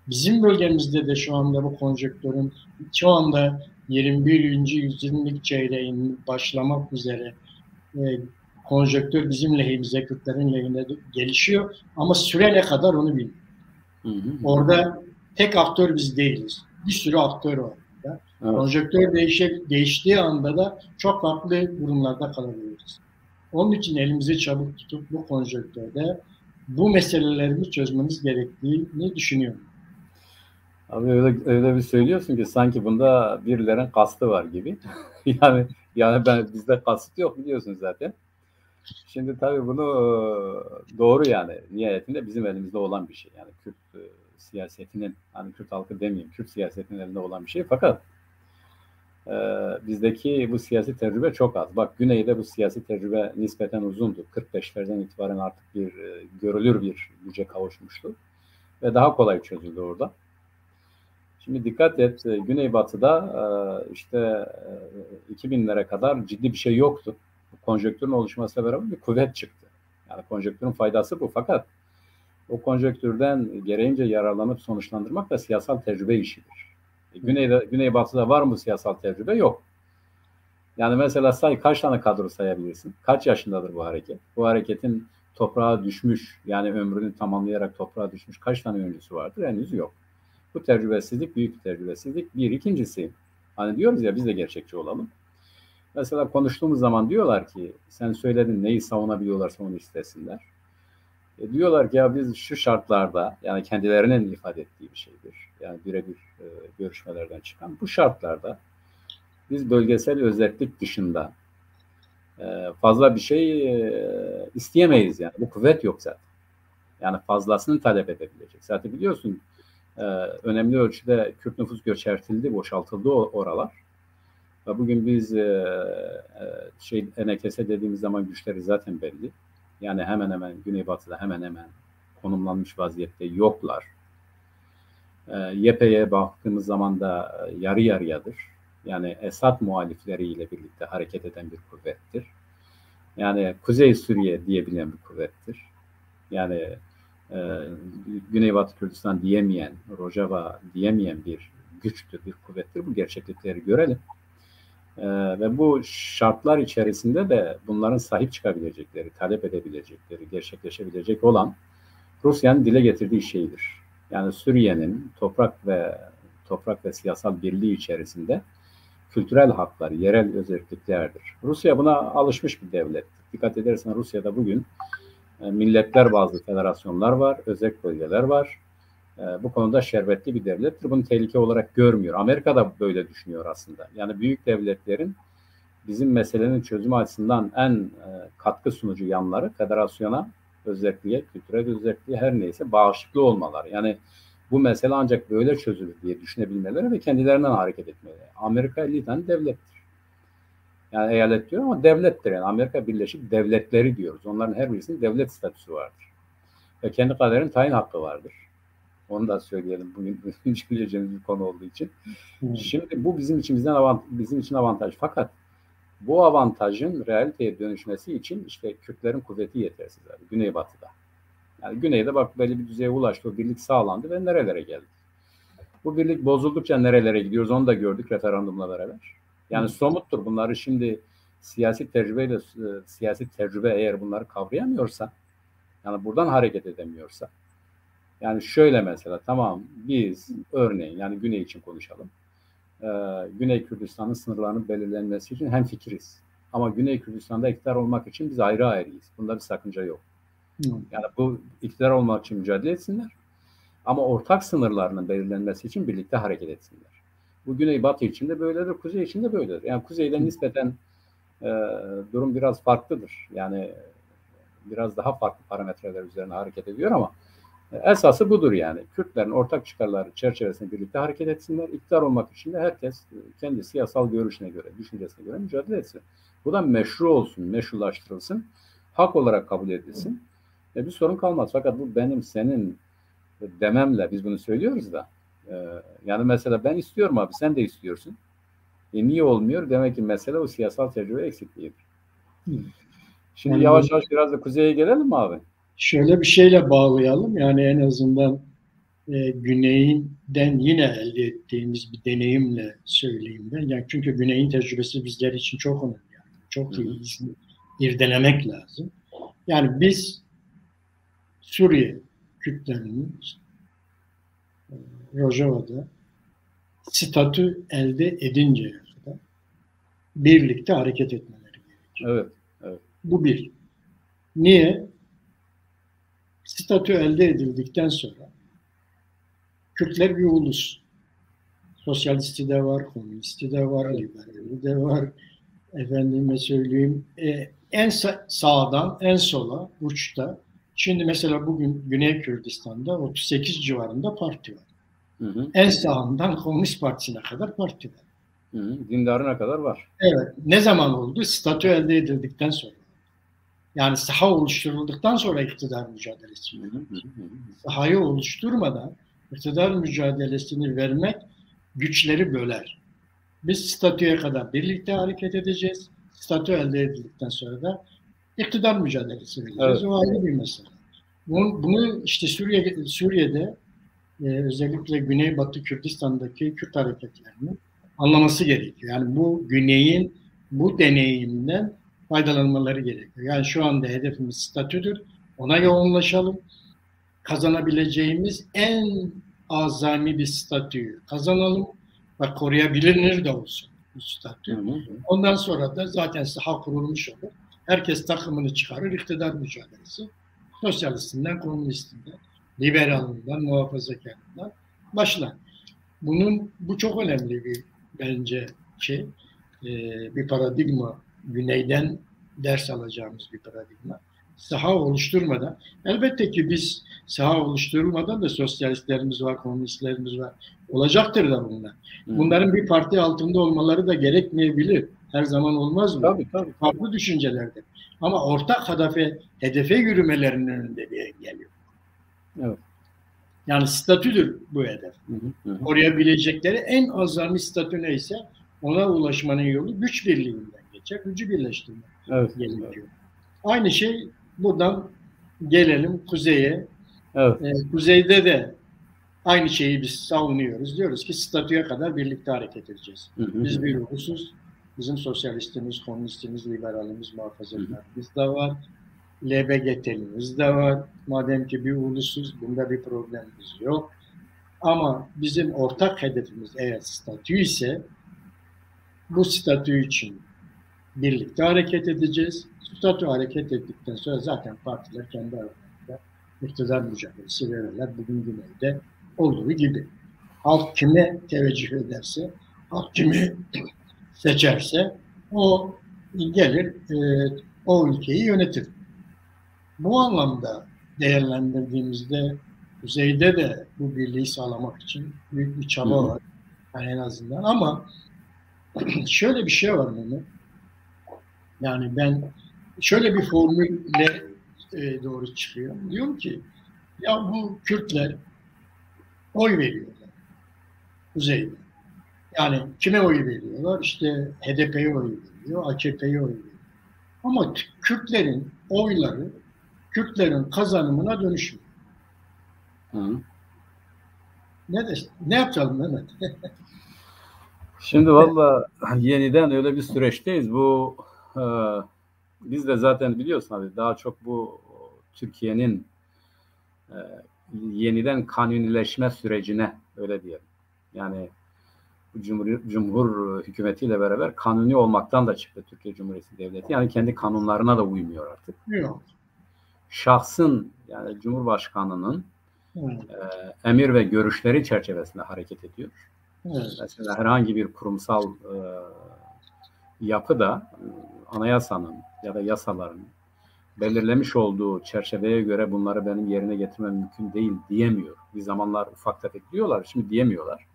Bizim bölgemizde de şu anda bu konjonktörün şu anda 21. yüzyılın ilk çeyreğinin başlamak üzere e, konjonktör bizim lehimize, Kürtlerin lehine gelişiyor. Ama süre ne kadar onu bilmiyorum. Hı hı. Orada tek aktör biz değiliz. Bir sürü aktör var. Evet. Konjonktör değiştiği anda da çok farklı durumlarda kalabiliriz. Onun için elimizi çabuk tutup bu konjonktörde bu meseleleri çözmemiz gerektiğini düşünüyorum. Abi öyle bir söylüyorsun ki sanki bunda birilerinin kastı var gibi. yani bizde kasıt yok biliyorsun zaten. Şimdi tabii bunu doğru yani nihayetinde bizim elimizde olan bir şey. Yani Kürt siyasetinin hani Kürt halkı demeyeyim Kürt siyasetinin elinde olan bir şey. Fakat bizdeki bu siyasi tecrübe çok az. Bak Güney'de bu siyasi tecrübe nispeten uzundu. 45'lerden itibaren artık görülür bir güce kavuşmuştu. Ve daha kolay çözüldü orada. Şimdi dikkat et, Güneybatı'da işte 2000'lere kadar ciddi bir şey yoktu. Konjonktürün oluşmasıyla beraber bir kuvvet çıktı. Yani konjonktürün faydası bu. Fakat o konjonktürden gereğince yararlanıp sonuçlandırmak da siyasal tecrübe işidir. Güneybatı'da var mı siyasal tecrübe? Yok. Yani mesela kaç tane kadro sayabilirsin? Kaç yaşındadır bu hareket? Bu hareketin toprağa düşmüş, yani ömrünü tamamlayarak toprağa düşmüş kaç tane öncüsü vardır? Henüz yok. Bu tecrübesizlik büyük bir tecrübesizlik. Bir. İkincisi, hani diyoruz ya biz de gerçekçi olalım. Mesela konuştuğumuz zaman diyorlar ki sen söyledin neyi savunabiliyorlarsa onu istesinler. Diyorlar ki ya biz şu şartlarda yani kendilerinin ifade ettiği bir şeydir. Yani birebir görüşmelerden çıkan bu şartlarda biz bölgesel özellik dışında fazla bir şey isteyemeyiz yani. Bu kuvvet yok zaten. Yani fazlasını talep edebilecek. Zaten biliyorsun önemli ölçüde Kürt nüfus göçertildi, boşaltıldı oralar. Ve bugün biz NKS dediğimiz zaman güçleri zaten belli. Yani hemen hemen Güneybatı'da hemen hemen konumlanmış vaziyette yoklar. YPG'ye baktığımız zaman da yarı yarıyadır. Yani Esad muhalifleriyle birlikte hareket eden bir kuvvettir. Yani Kuzey Suriye diyebilen bir kuvvettir. Yani Güneybatı Kürdistan diyemeyen, Rojava diyemeyen bir güçtür, bir kuvvettir. Bu gerçeklikleri görelim. Ve bu şartlar içerisinde de bunların sahip çıkabilecekleri, talep edebilecekleri, gerçekleşebilecek olan Rusya'nın dile getirdiği şeydir. Yani Suriye'nin toprak ve siyasal birliği içerisinde kültürel haklar, yerel özelliklerdir. Rusya buna alışmış bir devlet. Dikkat edersen Rusya'da bugün milletler bazı federasyonlar var, özel bölgeler var. Bu konuda şerbetli bir devlettir. Bunu tehlike olarak görmüyor. Amerika da böyle düşünüyor aslında. Yani büyük devletlerin bizim meselenin çözümü açısından en katkı sunucu yanları federasyona, özelliğe, kültürel özelliğe her neyse bağışıklı olmaları. Yani bu mesele ancak böyle çözülür diye düşünebilmeleri ve kendilerinden hareket etmeleri. Amerika 50 tane devlettir. Yani eyalet diyor ama devlettir. Yani Amerika Birleşik Devletleri diyoruz. Onların her birisinin devlet statüsü vardır. Ve kendi kaderinin tayin hakkı vardır. Onu da söyleyelim bugün söyleyeceğimiz bir konu olduğu için. Şimdi bu bizim için avantaj. Fakat bu avantajın realiteye dönüşmesi için işte Kürtlerin kuvveti yetersiz. Güneybatı'da. Yani Güney'de bak belli bir düzeye ulaştı. O birlik sağlandı ve nerelere geldi. Bu birlik bozuldukça nerelere gidiyoruz onu da gördük referandumla beraber. Yani somuttur bunları şimdi siyasi tecrübe eğer bunları kavrayamıyorsa yani buradan hareket edemiyorsa yani şöyle mesela tamam biz örneğin yani Güney için konuşalım. Güney Kürdistan'ın sınırlarının belirlenmesi için hemfikiriz. Ama Güney Kürdistan'da iktidar olmak için biz ayrı ayrıyız. Bunda bir sakınca yok. Yani bu iktidar olmak için mücadele etsinler. Ama ortak sınırlarının belirlenmesi için birlikte hareket etsinler. Bu Güney-Batı için de böyledir, Kuzey için de böyledir. Yani Kuzey'den nispeten durum biraz farklıdır. Yani biraz daha farklı parametreler üzerine hareket ediyor ama esası budur yani. Kürtlerin ortak çıkarları çerçevesinde birlikte hareket etsinler. İktidar olmak için de herkes kendi siyasal görüşüne göre, düşüncesine göre mücadele etsin. Bu da meşru olsun, meşrulaştırılsın, hak olarak kabul edilsin. Bir sorun kalmaz. Fakat bu benim, senin dememle biz bunu söylüyoruz da. Yani mesela ben istiyorum abi, sen de istiyorsun. Niye olmuyor? Demek ki mesele o siyasal tecrübe eksikliğidir. Şimdi yani yavaş yavaş biraz da kuzeye gelelim mi abi? Şöyle bir şeyle bağlayalım. Yani en azından Güney'den yine elde ettiğimiz bir deneyimle söyleyeyim ben. Yani çünkü Güney'in tecrübesi bizler için çok önemli. Yani. Çok iyi irdelemek lazım. Yani biz Suriye Kürtlerinin Rojava'da statü elde edinceye kadar birlikte hareket etmeleri gerekiyor. Evet, evet. Bu bir. Niye? Statü elde edildikten sonra Kürtler bir ulus. Sosyalisti de var, komünisti de var, liberali de var. Efendime söyleyeyim, en sağdan en sola uçta. Şimdi mesela bugün Güney Kürdistan'da 38 civarında parti var. En sağından Komünist Partisi'ne kadar parti var. Dindarına kadar var. Evet. Ne zaman oldu? Statü elde edildikten sonra. Yani saha oluşturulduktan sonra iktidar mücadelesi. Sahayı oluşturmadan iktidar mücadelesini vermek güçleri böler. Biz statüye kadar birlikte hareket edeceğiz. Statü elde edildikten sonra da iktidar mücadelesi vereceğiz. Evet. O ayrı bir mesele. Bunu işte Suriye'de özellikle Güneybatı Kürdistan'daki Kürt hareketlerinin anlaması gerekiyor. Yani bu Güney'in bu deneyiminden faydalanmaları gerekiyor. Yani şu anda hedefimiz statüdür. Ona yoğunlaşalım. Kazanabileceğimiz en azami bir statüyü kazanalım ve koruyabilir de olsun bu statü. Ondan sonra da zaten saha kurulmuş olur. Herkes takımını çıkarır, iktidar mücadelesi. Sosyalistinden, komünistinden, liberalından, muhafazakarından başlar. Bu çok önemli bir bence bir paradigma, Güney'den ders alacağımız bir paradigma. Saha oluşturmadan, elbette ki biz saha oluşturmadan da sosyalistlerimiz var, komünistlerimiz var. Olacaktır da bunlar. Bunların bir parti altında olmaları da gerekmeyebilir. Her zaman olmaz mı? Tabii. Farklı düşüncelerdir. Ama ortak hedefe yürümelerinin önünde bir engel yok. Evet. Yani statüdür bu hedef. Koruyabilecekleri en azami statü neyse ona ulaşmanın yolu güç birliğinden geçer. Gücü birleştirmek gerekiyor. Evet. Aynı şey buradan gelelim kuzeye. Evet. Kuzeyde de aynı şeyi biz savunuyoruz. Diyoruz ki statüye kadar birlikte hareket edeceğiz. Biz bir ulusuz. Bizim sosyalistimiz, komünistimiz, liberalimiz, muhafazakarımız da var. LBGT'limiz de var. Madem ki bir ulusuz, bunda bir problemimiz yok. Ama bizim ortak hedefimiz eğer statü ise bu statü için birlikte hareket edeceğiz. Statü hareket ettikten sonra zaten partiler kendi aralarında iktidar mücadelesi verirler. Bugün Güney'de olduğu gibi. Halk kime teveccüh ederse, halk kimi seçerse o gelir o ülkeyi yönetir. Bu anlamda değerlendirdiğimizde Kuzey'de de bu birliği sağlamak için büyük bir çaba var. Yani en azından. Ama şöyle bir şey var Mehmet. Yani ben şöyle bir formülle doğru çıkıyor. Diyorum ki ya bu Kürtler oy veriyorlar Kuzey'de. Yani kime oy veriyorlar? İşte HDP'ye oy veriyor, AKP'ye oy veriyor. Ama Kürtlerin oyları Kürtlerin kazanımına dönüşmüyor. Ne yapalım Mehmet? Şimdi valla yeniden öyle bir süreçteyiz. Bu biz de zaten biliyorsun abi daha çok bu Türkiye'nin yeniden kanunileşme sürecine öyle diyelim. Yani Cumhur hükümetiyle beraber kanuni olmaktan da çıktı Türkiye Cumhuriyeti Devleti. Yani kendi kanunlarına da uymuyor artık. Yok. Şahsın, yani Cumhurbaşkanı'nın emir ve görüşleri çerçevesinde hareket ediyor. Evet. Mesela herhangi bir kurumsal yapıda anayasanın ya da yasaların belirlemiş olduğu çerçeveye göre bunları benim yerine getirmem mümkün değil diyemiyor. Bir zamanlar ufak tefek diyorlar, şimdi diyemiyorlar.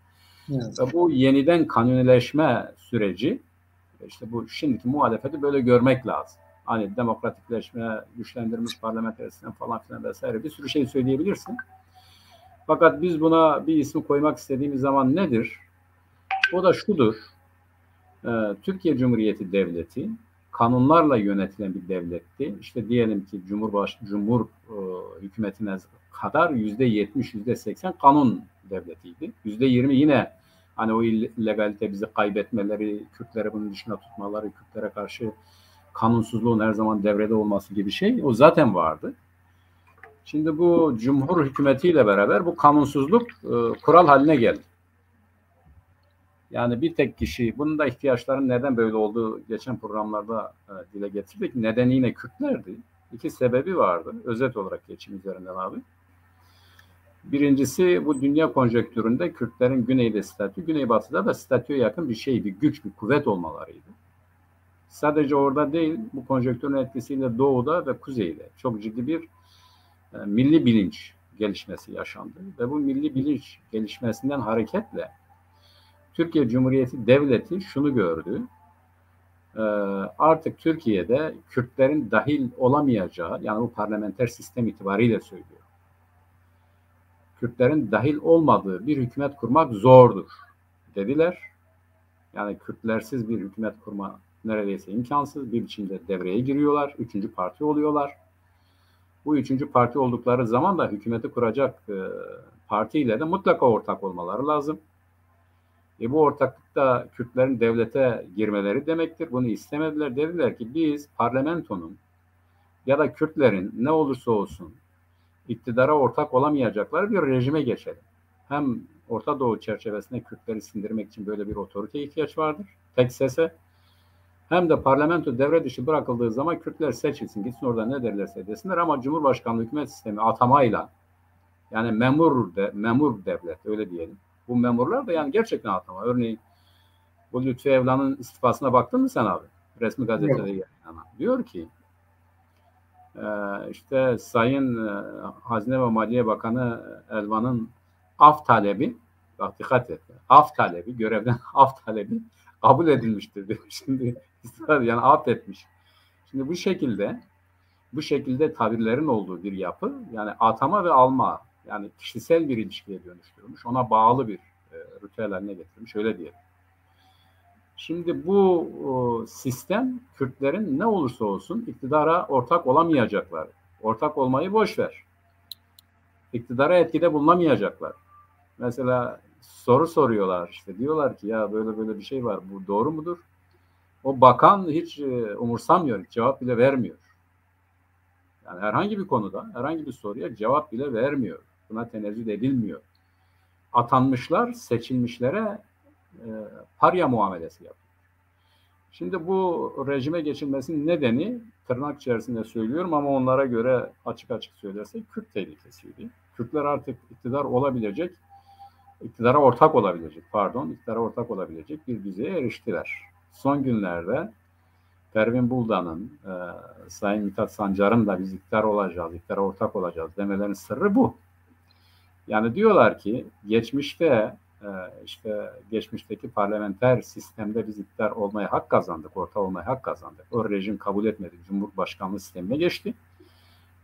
Evet. Ve bu yeniden kanunileşme süreci, işte bu şimdiki muhalefeti böyle görmek lazım. Hani demokratikleşme, güçlendirilmiş parlamenter sistem falan filan vesaire bir sürü şey söyleyebilirsin. Fakat biz buna bir isim koymak istediğimiz zaman nedir? O da şudur. Türkiye Cumhuriyeti Devleti kanunlarla yönetilen bir devletti. İşte diyelim ki Cumhur hükümetine kadar %70, %80 kanun devletiydi. %20 yine hani o illegalite bizi kaybetmeleri, Kürtleri bunun dışına tutmaları, Kürtlere karşı kanunsuzluğun her zaman devrede olması gibi şey o zaten vardı. Şimdi bu Cumhur hükümetiyle beraber bu kanunsuzluk kural haline geldi. Yani bir tek kişi, bunun da ihtiyaçların neden böyle olduğu geçen programlarda dile getirdik. Nedeni yine Kürtlerdi. İki sebebi vardı. Özet olarak geçeyim üzerinden abi. Birincisi bu dünya konjonktüründe Kürtlerin güneyde statü, güneybatıda da statüye yakın bir şey, bir güç, bir kuvvet olmalarıydı. Sadece orada değil, bu konjonktürün etkisiyle doğuda ve kuzeyde çok ciddi bir milli bilinç gelişmesi yaşandı. Ve bu milli bilinç gelişmesinden hareketle Türkiye Cumhuriyeti Devleti şunu gördü. Artık Türkiye'de Kürtlerin dahil olamayacağı, yani bu parlamenter sistem itibariyle söylüyor. Kürtlerin dahil olmadığı bir hükümet kurmak zordur dediler. Yani Kürtlersiz bir hükümet kurma neredeyse imkansız. Bir biçimde devreye giriyorlar. Üçüncü parti oluyorlar. Bu üçüncü parti oldukları zaman da hükümeti kuracak partiyle de mutlaka ortak olmaları lazım. Bu ortaklıkta Kürtlerin devlete girmeleri demektir. Bunu istemediler. Dediler ki biz parlamentonun ya da Kürtlerin ne olursa olsun iktidara ortak olamayacakları bir rejime geçelim. Hem Orta Doğu çerçevesinde Kürtleri sindirmek için böyle bir otorite ihtiyaç vardır. Tek sese. Hem de parlamento devre dışı bırakıldığı zaman Kürtler seçilsin, gitsin orada ne derlerse desinler ama Cumhurbaşkanlığı hükümet sistemi atamayla, yani memur devlet öyle diyelim. Bu memurlar da yani gerçekten atama. Örneğin bu Lütfü Evlan'ın istifasına baktın mı sen abi? Resmi gazetede yayınlanan. Diyor ki işte Sayın Hazine ve Maliye Bakanı Elvan'ın af talebi, bak dikkat et, af talebi, görevden af talebi kabul edilmiştir diyor. Şimdi yani affetmiş. Şimdi bu şekilde tabirlerin olduğu bir yapı, yani atama ve alma, yani kişisel bir ilişkiye dönüştürülmüş. Ona bağlı bir ritüel haline getirmiş. Öyle diyelim. Şimdi bu sistem Kürtlerin ne olursa olsun iktidara ortak olamayacaklar. Ortak olmayı boş ver. İktidara etkide bulunamayacaklar. Mesela soru soruyorlar, işte diyorlar ki ya böyle bir şey var, bu doğru mudur? O bakan hiç umursamıyor, cevap bile vermiyor. Yani herhangi bir konuda, herhangi bir soruya cevap bile vermiyor. Buna tenezzül edilmiyor. Atanmışlar, seçilmişlere parya muamelesi yapıyor. Şimdi bu rejime geçilmesinin nedeni, tırnak içerisinde söylüyorum ama onlara göre açık söylersek Kürt tehlikesiydi. Kürtler artık iktidara ortak olabilecek bir düzeye eriştiler. Son günlerde Pervin Buldan'ın, Sayın Mithat Sancar'ın da biz iktidara ortak olacağız demelerinin sırrı bu. Yani diyorlar ki geçmişteki parlamenter sistemde biz iktidar olmaya hak kazandık, ortak olmaya hak kazandık. O rejim kabul etmedi, Cumhurbaşkanlığı sistemine geçti.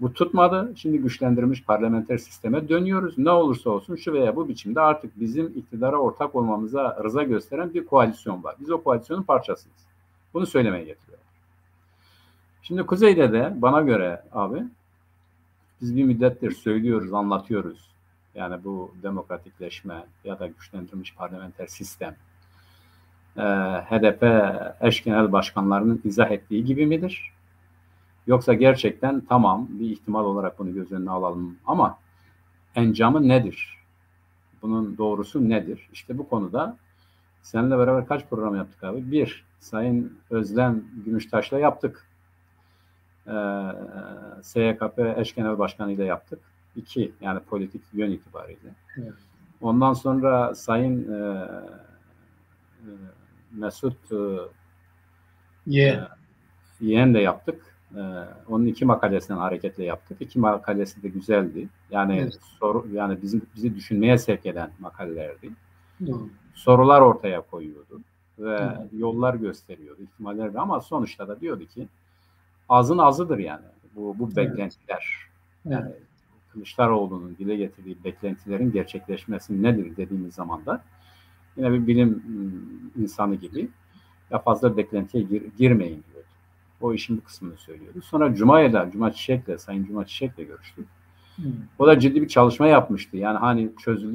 Bu tutmadı. Şimdi güçlendirilmiş parlamenter sisteme dönüyoruz. Ne olursa olsun şu veya bu biçimde artık bizim iktidara ortak olmamıza rıza gösteren bir koalisyon var. Biz o koalisyonun parçasıyız. Bunu söylemeye getiriyorum. Şimdi Kuzey'de de bana göre abi biz bir müddettir söylüyoruz, anlatıyoruz. Yani bu demokratikleşme ya da güçlendirilmiş parlamenter sistem HDP eş genel başkanlarının izah ettiği gibi midir? Yoksa gerçekten tamam bir ihtimal olarak bunu göz önüne alalım ama encamı nedir? Bunun doğrusu nedir? İşte bu konuda Seninle beraber kaç program yaptık abi? Bir, Sayın Özlem Gümüştaş'la yaptık. SYKP eş genel başkanı ile yaptık. İki, yani politik yön itibariyle. Evet. Ondan sonra Sayın Mesut Yeğen'le yaptık. Onun 2 makalesinden hareketle yaptık. 2 makalesi de güzeldi. Yani evet. Yani bizi düşünmeye sevk eden makalelerdi. Sorular ortaya koyuyordu ve yollar gösteriyordu, ihtimallerdi ama sonuçta da diyordu ki azın azıdır yani bu beklentiler. Yani Kılıçdaroğlu'nun dile getirdiği beklentilerin gerçekleşmesi nedir dediğimiz zaman da yine bir bilim insanı gibi ya fazla beklentiye girmeyin diyordu. O işin bu kısmını söylüyordu. Sonra Cuma Çiçek'le, Sayın Cuma Çiçek'le görüştük. O da ciddi bir çalışma yapmıştı. Yani hani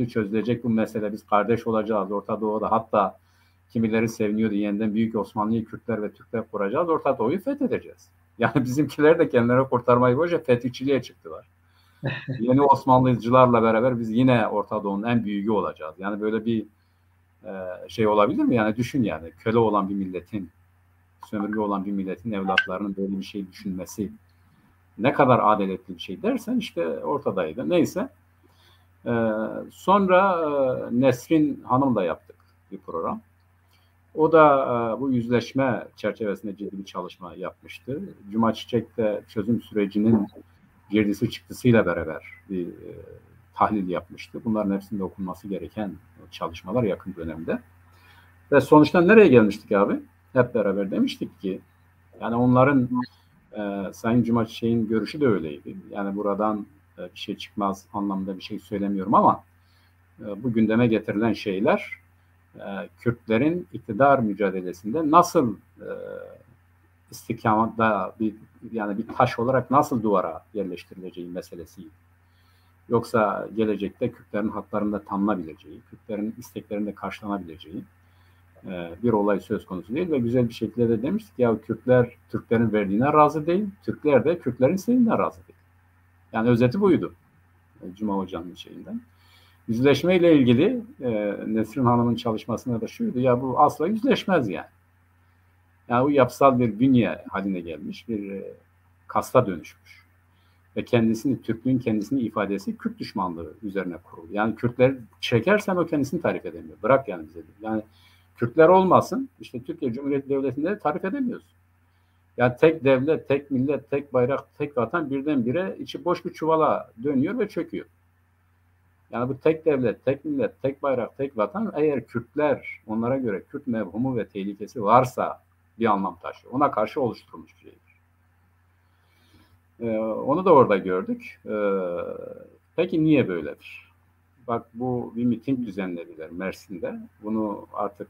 çözülecek bu mesele, biz kardeş olacağız Orta Doğu'da, hatta kimileri seviniyordu, yeniden Büyük Osmanlı'yı Kürtler ve Türkler kuracağız, Orta Doğu'yu fethedeceğiz. Yani bizimkiler de kendilerine kurtarmayı boşa fetihçiliğe çıktılar. Yeni Osmanlıcılarla beraber biz yine Orta Doğu'nun en büyüğü olacağız. Yani böyle bir şey olabilir mi? Yani düşün, yani köle olan bir milletin, sömürge olan bir milletin evlatlarının böyle bir şey düşünmesi ne kadar adaletli bir şey dersen işte ortadaydı. Neyse. Sonra Nesrin Hanım'la yaptık bir program. O da bu yüzleşme çerçevesinde ciddi bir çalışma yapmıştı. Cuma Çiçek de çözüm sürecinin girdisi çıktısıyla beraber bir tahlil yapmıştı. Bunların hepsinde okunması gereken çalışmalar yakın dönemde. Ve sonuçta nereye gelmiştik abi? Hep beraber demiştik ki, yani onların Sayın Cuma Çiçek'in görüşü de öyleydi. Yani buradan bir şey çıkmaz anlamında bir şey söylemiyorum ama bu gündeme getirilen şeyler Kürtlerin iktidar mücadelesinde nasıl istikamda bir taş olarak nasıl duvara yerleştirileceği meselesiydi. Yoksa gelecekte Kürtlerin haklarında tanınabileceği, Kürtlerin isteklerinde karşılanabileceği bir olay söz konusu değil ve güzel bir şekilde de demiştik ya, Kürtler Türklerin verdiğine razı değil, Türkler de Kürtlerin istediğine razı değil. Yani özeti buydu Cuma Hoca'nın şeyinden. Yüzleşme ile ilgili Nesrin Hanım'ın çalışmasında da şuydu, ya bu asla yüzleşmez yani. Yani bu yapısal bir bünye haline gelmiş, bir kasta dönüşmüş. Ve Türklüğün kendisini ifadesi Kürt düşmanlığı üzerine kurulu. Yani Kürtler çekersen o kendisini tarif edemiyor. Bırak yani bize. Yani Kürtler olmasın, işte Türkiye Cumhuriyeti Devleti'nde de tarif edemiyoruz. Yani tek devlet, tek millet, tek bayrak, tek vatan birdenbire içi boş bir çuvala dönüyor ve çöküyor. Yani bu tek devlet, tek millet, tek bayrak, tek vatan, eğer Kürtler, onlara göre Kürt mevhumu ve tehlikesi varsa bir anlam taşıyor. Ona karşı oluşturulmuş bir şeydir. Onu da orada gördük. Peki niye böyledir? Bak, bu bir miting düzenlediler Mersin'de. Bunu artık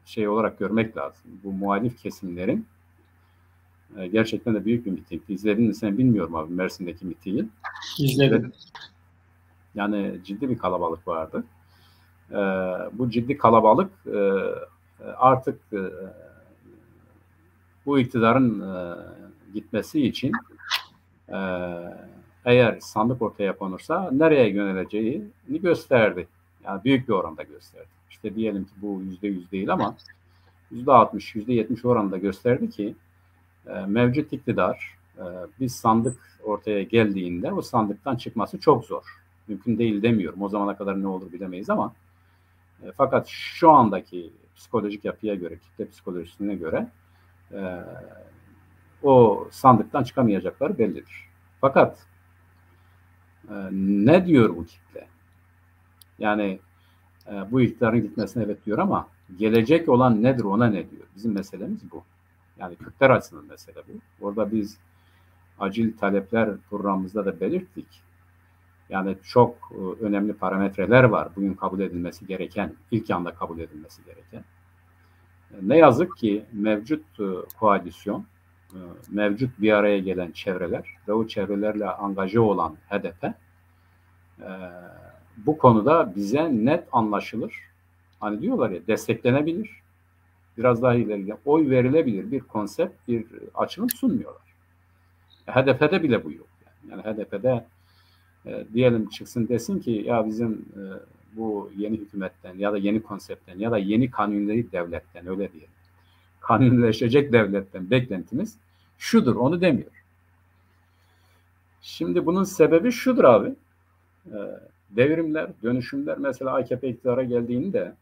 şey olarak görmek lazım. Bu muhalif kesimlerin gerçekten de büyük bir mitingdi. İzledin mi sen bilmiyorum abi Mersin'deki mitingi. İzledim. Yani ciddi bir kalabalık vardı. Bu ciddi kalabalık artık bu iktidarın gitmesi için eğer sandık ortaya konursa nereye yöneleceğini gösterdi. Yani büyük bir oranda gösterdi. İşte diyelim ki bu %100 değil ama %60, %70 oranında gösterdi ki mevcut iktidar bir sandık ortaya geldiğinde o sandıktan çıkması çok zor. Mümkün değil demiyorum. O zamana kadar ne olur bilemeyiz ama fakat şu andaki psikolojik yapıya göre, kitle psikolojisine göre o sandıktan çıkamayacakları bellidir. Fakat ne diyor bu kitle? Yani bu iktidarın gitmesine evet diyor ama gelecek olan nedir, ona ne diyor? Bizim meselemiz bu. Yani Kürtler açısından mesele bu. Orada biz acil talepler programımızda da belirttik. Yani çok önemli parametreler var bugün kabul edilmesi gereken, ilk anda kabul edilmesi gereken. Ne yazık ki mevcut koalisyon, mevcut bir araya gelen çevreler ve o çevrelerle angaje olan HDP bu konuda bize net anlaşılır. Hani diyorlar ya, desteklenebilir, biraz daha ileri oy verilebilir bir konsept, bir açılım sunmuyorlar. HDP'de bile bu yok. Yani HDP'de diyelim çıksın desin ki ya bizim bu yeni hükümetten ya da yeni konseptten ya da yeni kanunileri devletten, öyle diyelim, kanunileşecek devletten beklentimiz şudur, onu demiyor. Şimdi bunun sebebi şudur abi. Devrimler, dönüşümler, mesela AKP iktidara geldiğinde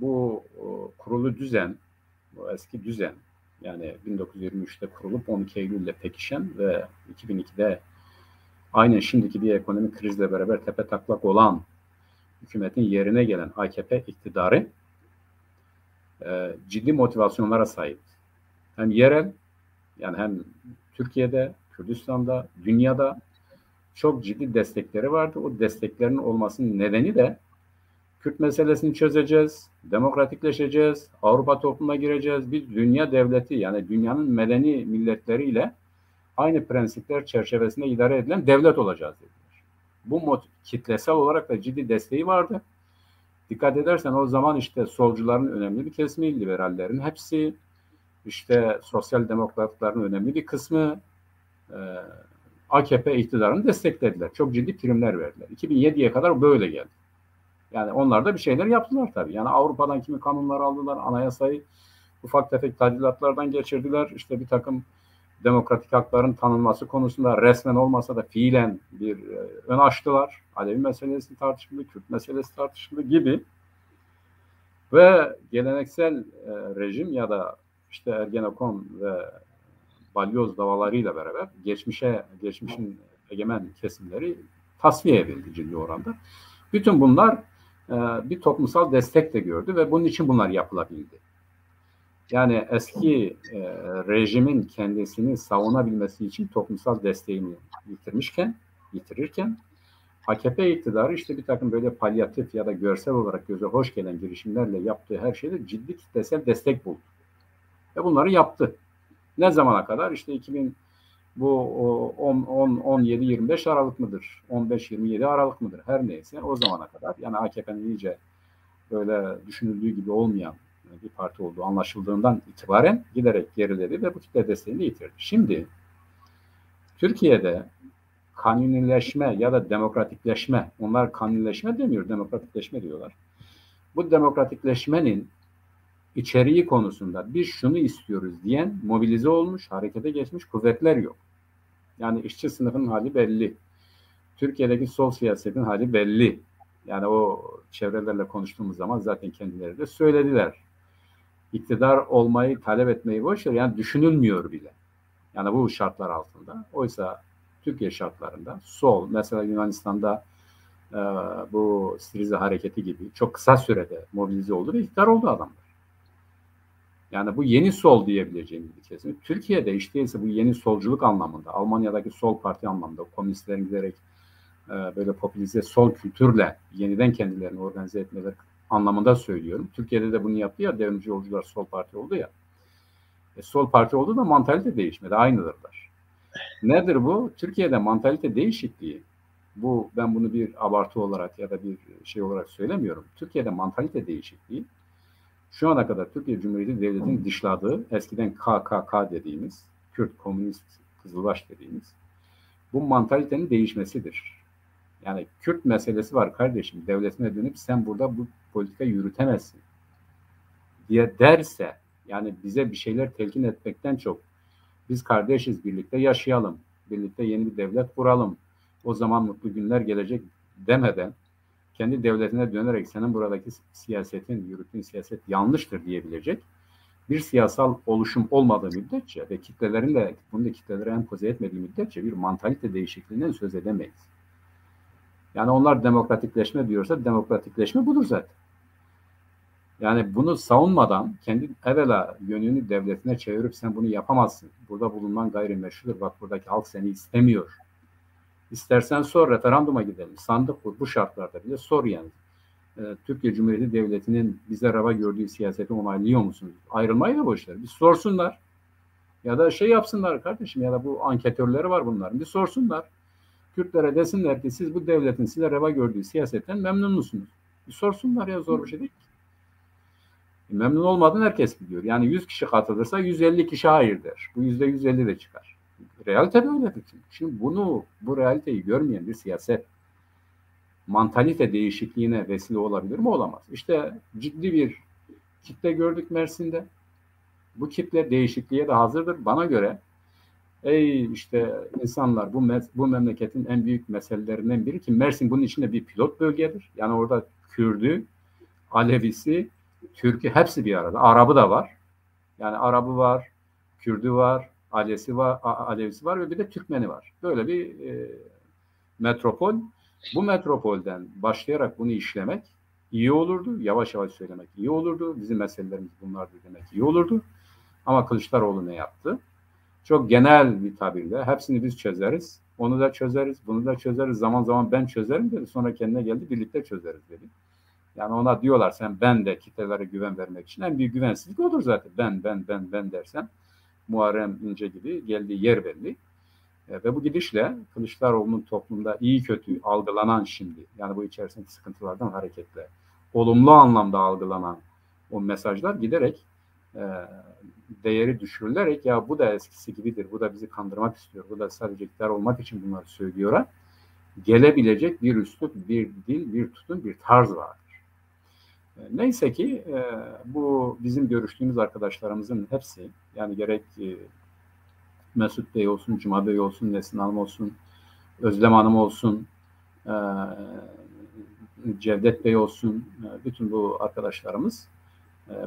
bu kurulu düzen, bu eski düzen, yani 1923'te kurulup 12 Eylül'le pekişen ve 2002'de aynen şimdiki bir ekonomik krizle beraber tepetaklak olan hükümetin yerine gelen AKP iktidarı ciddi motivasyonlara sahip. Hem yerel, yani hem Türkiye'de, Kürdistan'da, dünyada çok ciddi destekleri vardı. O desteklerin olmasının nedeni de Kürt meselesini çözeceğiz, demokratikleşeceğiz, Avrupa toplumuna gireceğiz, bir dünya devleti, yani dünyanın medeni milletleriyle aynı prensipler çerçevesinde idare edilen devlet olacağız dediler. Bu kitlesel olarak da ciddi desteği vardı. Dikkat edersen o zaman işte solcuların önemli bir kesimi, liberallerin hepsi, işte sosyal demokratların önemli bir kısmı AKP iktidarını desteklediler. Çok ciddi primler verdiler. 2007'ye kadar böyle geldi. Yani onlar da bir şeyler yaptılar tabii. Yani Avrupa'dan kimi kanunlar aldılar, anayasayı ufak tefek tadilatlardan geçirdiler. İşte bir takım demokratik hakların tanınması konusunda resmen olmasa da fiilen bir ön açtılar. Alevi meselesi tartışıldı, Kürt meselesi tartışıldı gibi. Ve geleneksel rejim ya da işte Ergenekon ve balyoz davalarıyla beraber geçmişin egemen kesimleri tasfiye edildi ciddi oranda. Bütün bunlar bir toplumsal destek de gördü ve bunun için bunlar yapılabildi. Yani eski rejimin kendisini savunabilmesi için toplumsal desteğini yitirirken AKP iktidarı işte bir takım böyle palyatif ya da görsel olarak göze hoş gelen girişimlerle yaptığı her şeyde ciddi kitlesel destek buldu. Ve bunları yaptı. Ne zamana kadar? İşte 2000 bu 17-25 Aralık mıdır? 15-27 Aralık mıdır? Her neyse o zamana kadar. Yani AKP'nin iyice böyle düşünüldüğü gibi olmayan bir parti olduğu anlaşıldığından itibaren giderek geriledi ve bu kitle desteğini yitirdi. Şimdi Türkiye'de kanunileşme ya da demokratikleşme, onlar kanunileşme demiyor, demokratikleşme diyorlar. Bu demokratikleşmenin içeriği konusunda biz şunu istiyoruz diyen mobilize olmuş, harekete geçmiş kuvvetler yok. Yani işçi sınıfının hali belli. Türkiye'deki sol siyasetin hali belli. Yani o çevrelerle konuştuğumuz zaman zaten kendileri de söylediler. İktidar olmayı, talep etmeyi boşver, yani düşünülmüyor bile. Yani bu şartlar altında. Oysa Türkiye şartlarında sol, mesela Yunanistan'da bu Syriza hareketi gibi çok kısa sürede mobilize oldu ve iktidar oldu adamlar. Yani bu yeni sol diyebileceğimiz bir kesim. Türkiye'de işte ise bu yeni solculuk anlamında, Almanya'daki sol parti anlamında, komünistlerin giderek böyle popülize sol kültürle yeniden kendilerini organize etmeleri anlamında söylüyorum. Türkiye'de de bunu yaptı ya, devrimci yolcular sol parti oldu ya. Sol parti oldu da mantalite değişmedi, aynıdırlar. Nedir bu? Türkiye'de mantalite değişikliği, ben bunu bir abartı olarak ya da bir şey olarak söylemiyorum. Türkiye'de mantalite değişikliği, şu ana kadar Türkiye Cumhuriyeti Devleti'nin dışladığı, eskiden KKK dediğimiz, Kürt Komünist Kızılbaş dediğimiz, bu mantalitenin değişmesidir. Yani Kürt meselesi var kardeşim, devletine dönüp sen burada bu politika yürütemezsin diye derse, yani bize bir şeyler telkin etmekten çok, biz kardeşiz, birlikte yaşayalım, birlikte yeni bir devlet kuralım, o zaman mutlu günler gelecek demeden, kendi devletine dönerek senin buradaki yürüttüğün siyaset yanlıştır diyebilecek bir siyasal oluşum olmadığı müddetçe ve kitlelerin de bunu da kitlelere empoze etmediği müddetçe bir mantalite değişikliğinden söz edemeyiz. Yani onlar demokratikleşme diyorsa demokratikleşme budur zaten. Yani bunu savunmadan kendi evvela yönünü devletine çevirip sen bunu yapamazsın, burada bulunman gayrimeşrudur, bak buradaki halk seni istemiyor, İstersen sor, referanduma gidelim, sandık kur, bu şartlarda bile sor yani. Türkiye Cumhuriyeti Devleti'nin bize reva gördüğü siyaseti onaylıyor musunuz? Ayrılmayı da boşver. Bir sorsunlar. Ya da şey yapsınlar kardeşim, ya da bu anketörleri var bunların. Bir sorsunlar. Kürtlere desinler ki siz bu devletin size reva gördüğü siyasetten memnun musunuz? Bir sorsunlar ya, zor bir şey değil ki. Memnun olmadığını herkes biliyor. Yani 100 kişi katılırsa 150 kişi hayır der. Bu %150 de çıkar. Realite böyledir. Şimdi bu realiteyi görmeyen bir siyaset mantalite değişikliğine vesile olabilir mi? Olamaz. İşte ciddi bir kitle gördük Mersin'de. Bu kitle değişikliğe de hazırdır. Bana göre işte insanlar bu memleketin en büyük meselelerinden biri ki Mersin bunun içinde bir pilot bölgedir. Yani orada Kürdü, Alevisi, Türk'ü hepsi bir arada. Arabı da var. Yani Arabı var, Kürdü var, Alevisi var ve bir de Türkmeni var. Böyle bir metropol. Bu metropolden başlayarak bunu işlemek iyi olurdu. Yavaş yavaş söylemek iyi olurdu. Bizim meselelerimiz bunlardır demek iyi olurdu. Ama Kılıçdaroğlu ne yaptı? Çok genel bir tabirle hepsini biz çözeriz. Onu da çözeriz, bunu da çözeriz. Zaman zaman ben çözerim dedi. Sonra kendine geldi, birlikte çözeriz dedi. Yani ona diyorlar ben de kitlelere güven vermek için en büyük güvensizlik odur zaten. Ben dersen Muharrem İnce gibi geldiği yer belli. Ve bu gidişle Kılıçdaroğlu'nun toplumda iyi kötü algılanan şimdi, yani bu içerisindeki sıkıntılardan hareketle olumlu anlamda algılanan o mesajlar giderek değeri düşürülerek ya bu da eskisi gibidir, bu da bizi kandırmak istiyor, bu da sadece iktidar olmak için bunları söylüyor. Gelebilecek bir üslup, bir dil, bir tutum, bir tarz vardır. Neyse ki bu bizim görüştüğümüz arkadaşlarımızın hepsi, yani gerek Mesut Bey olsun, Cuma Bey olsun, Nesin Hanım olsun, Özlem Hanım olsun, Cevdet Bey olsun, bütün bu arkadaşlarımız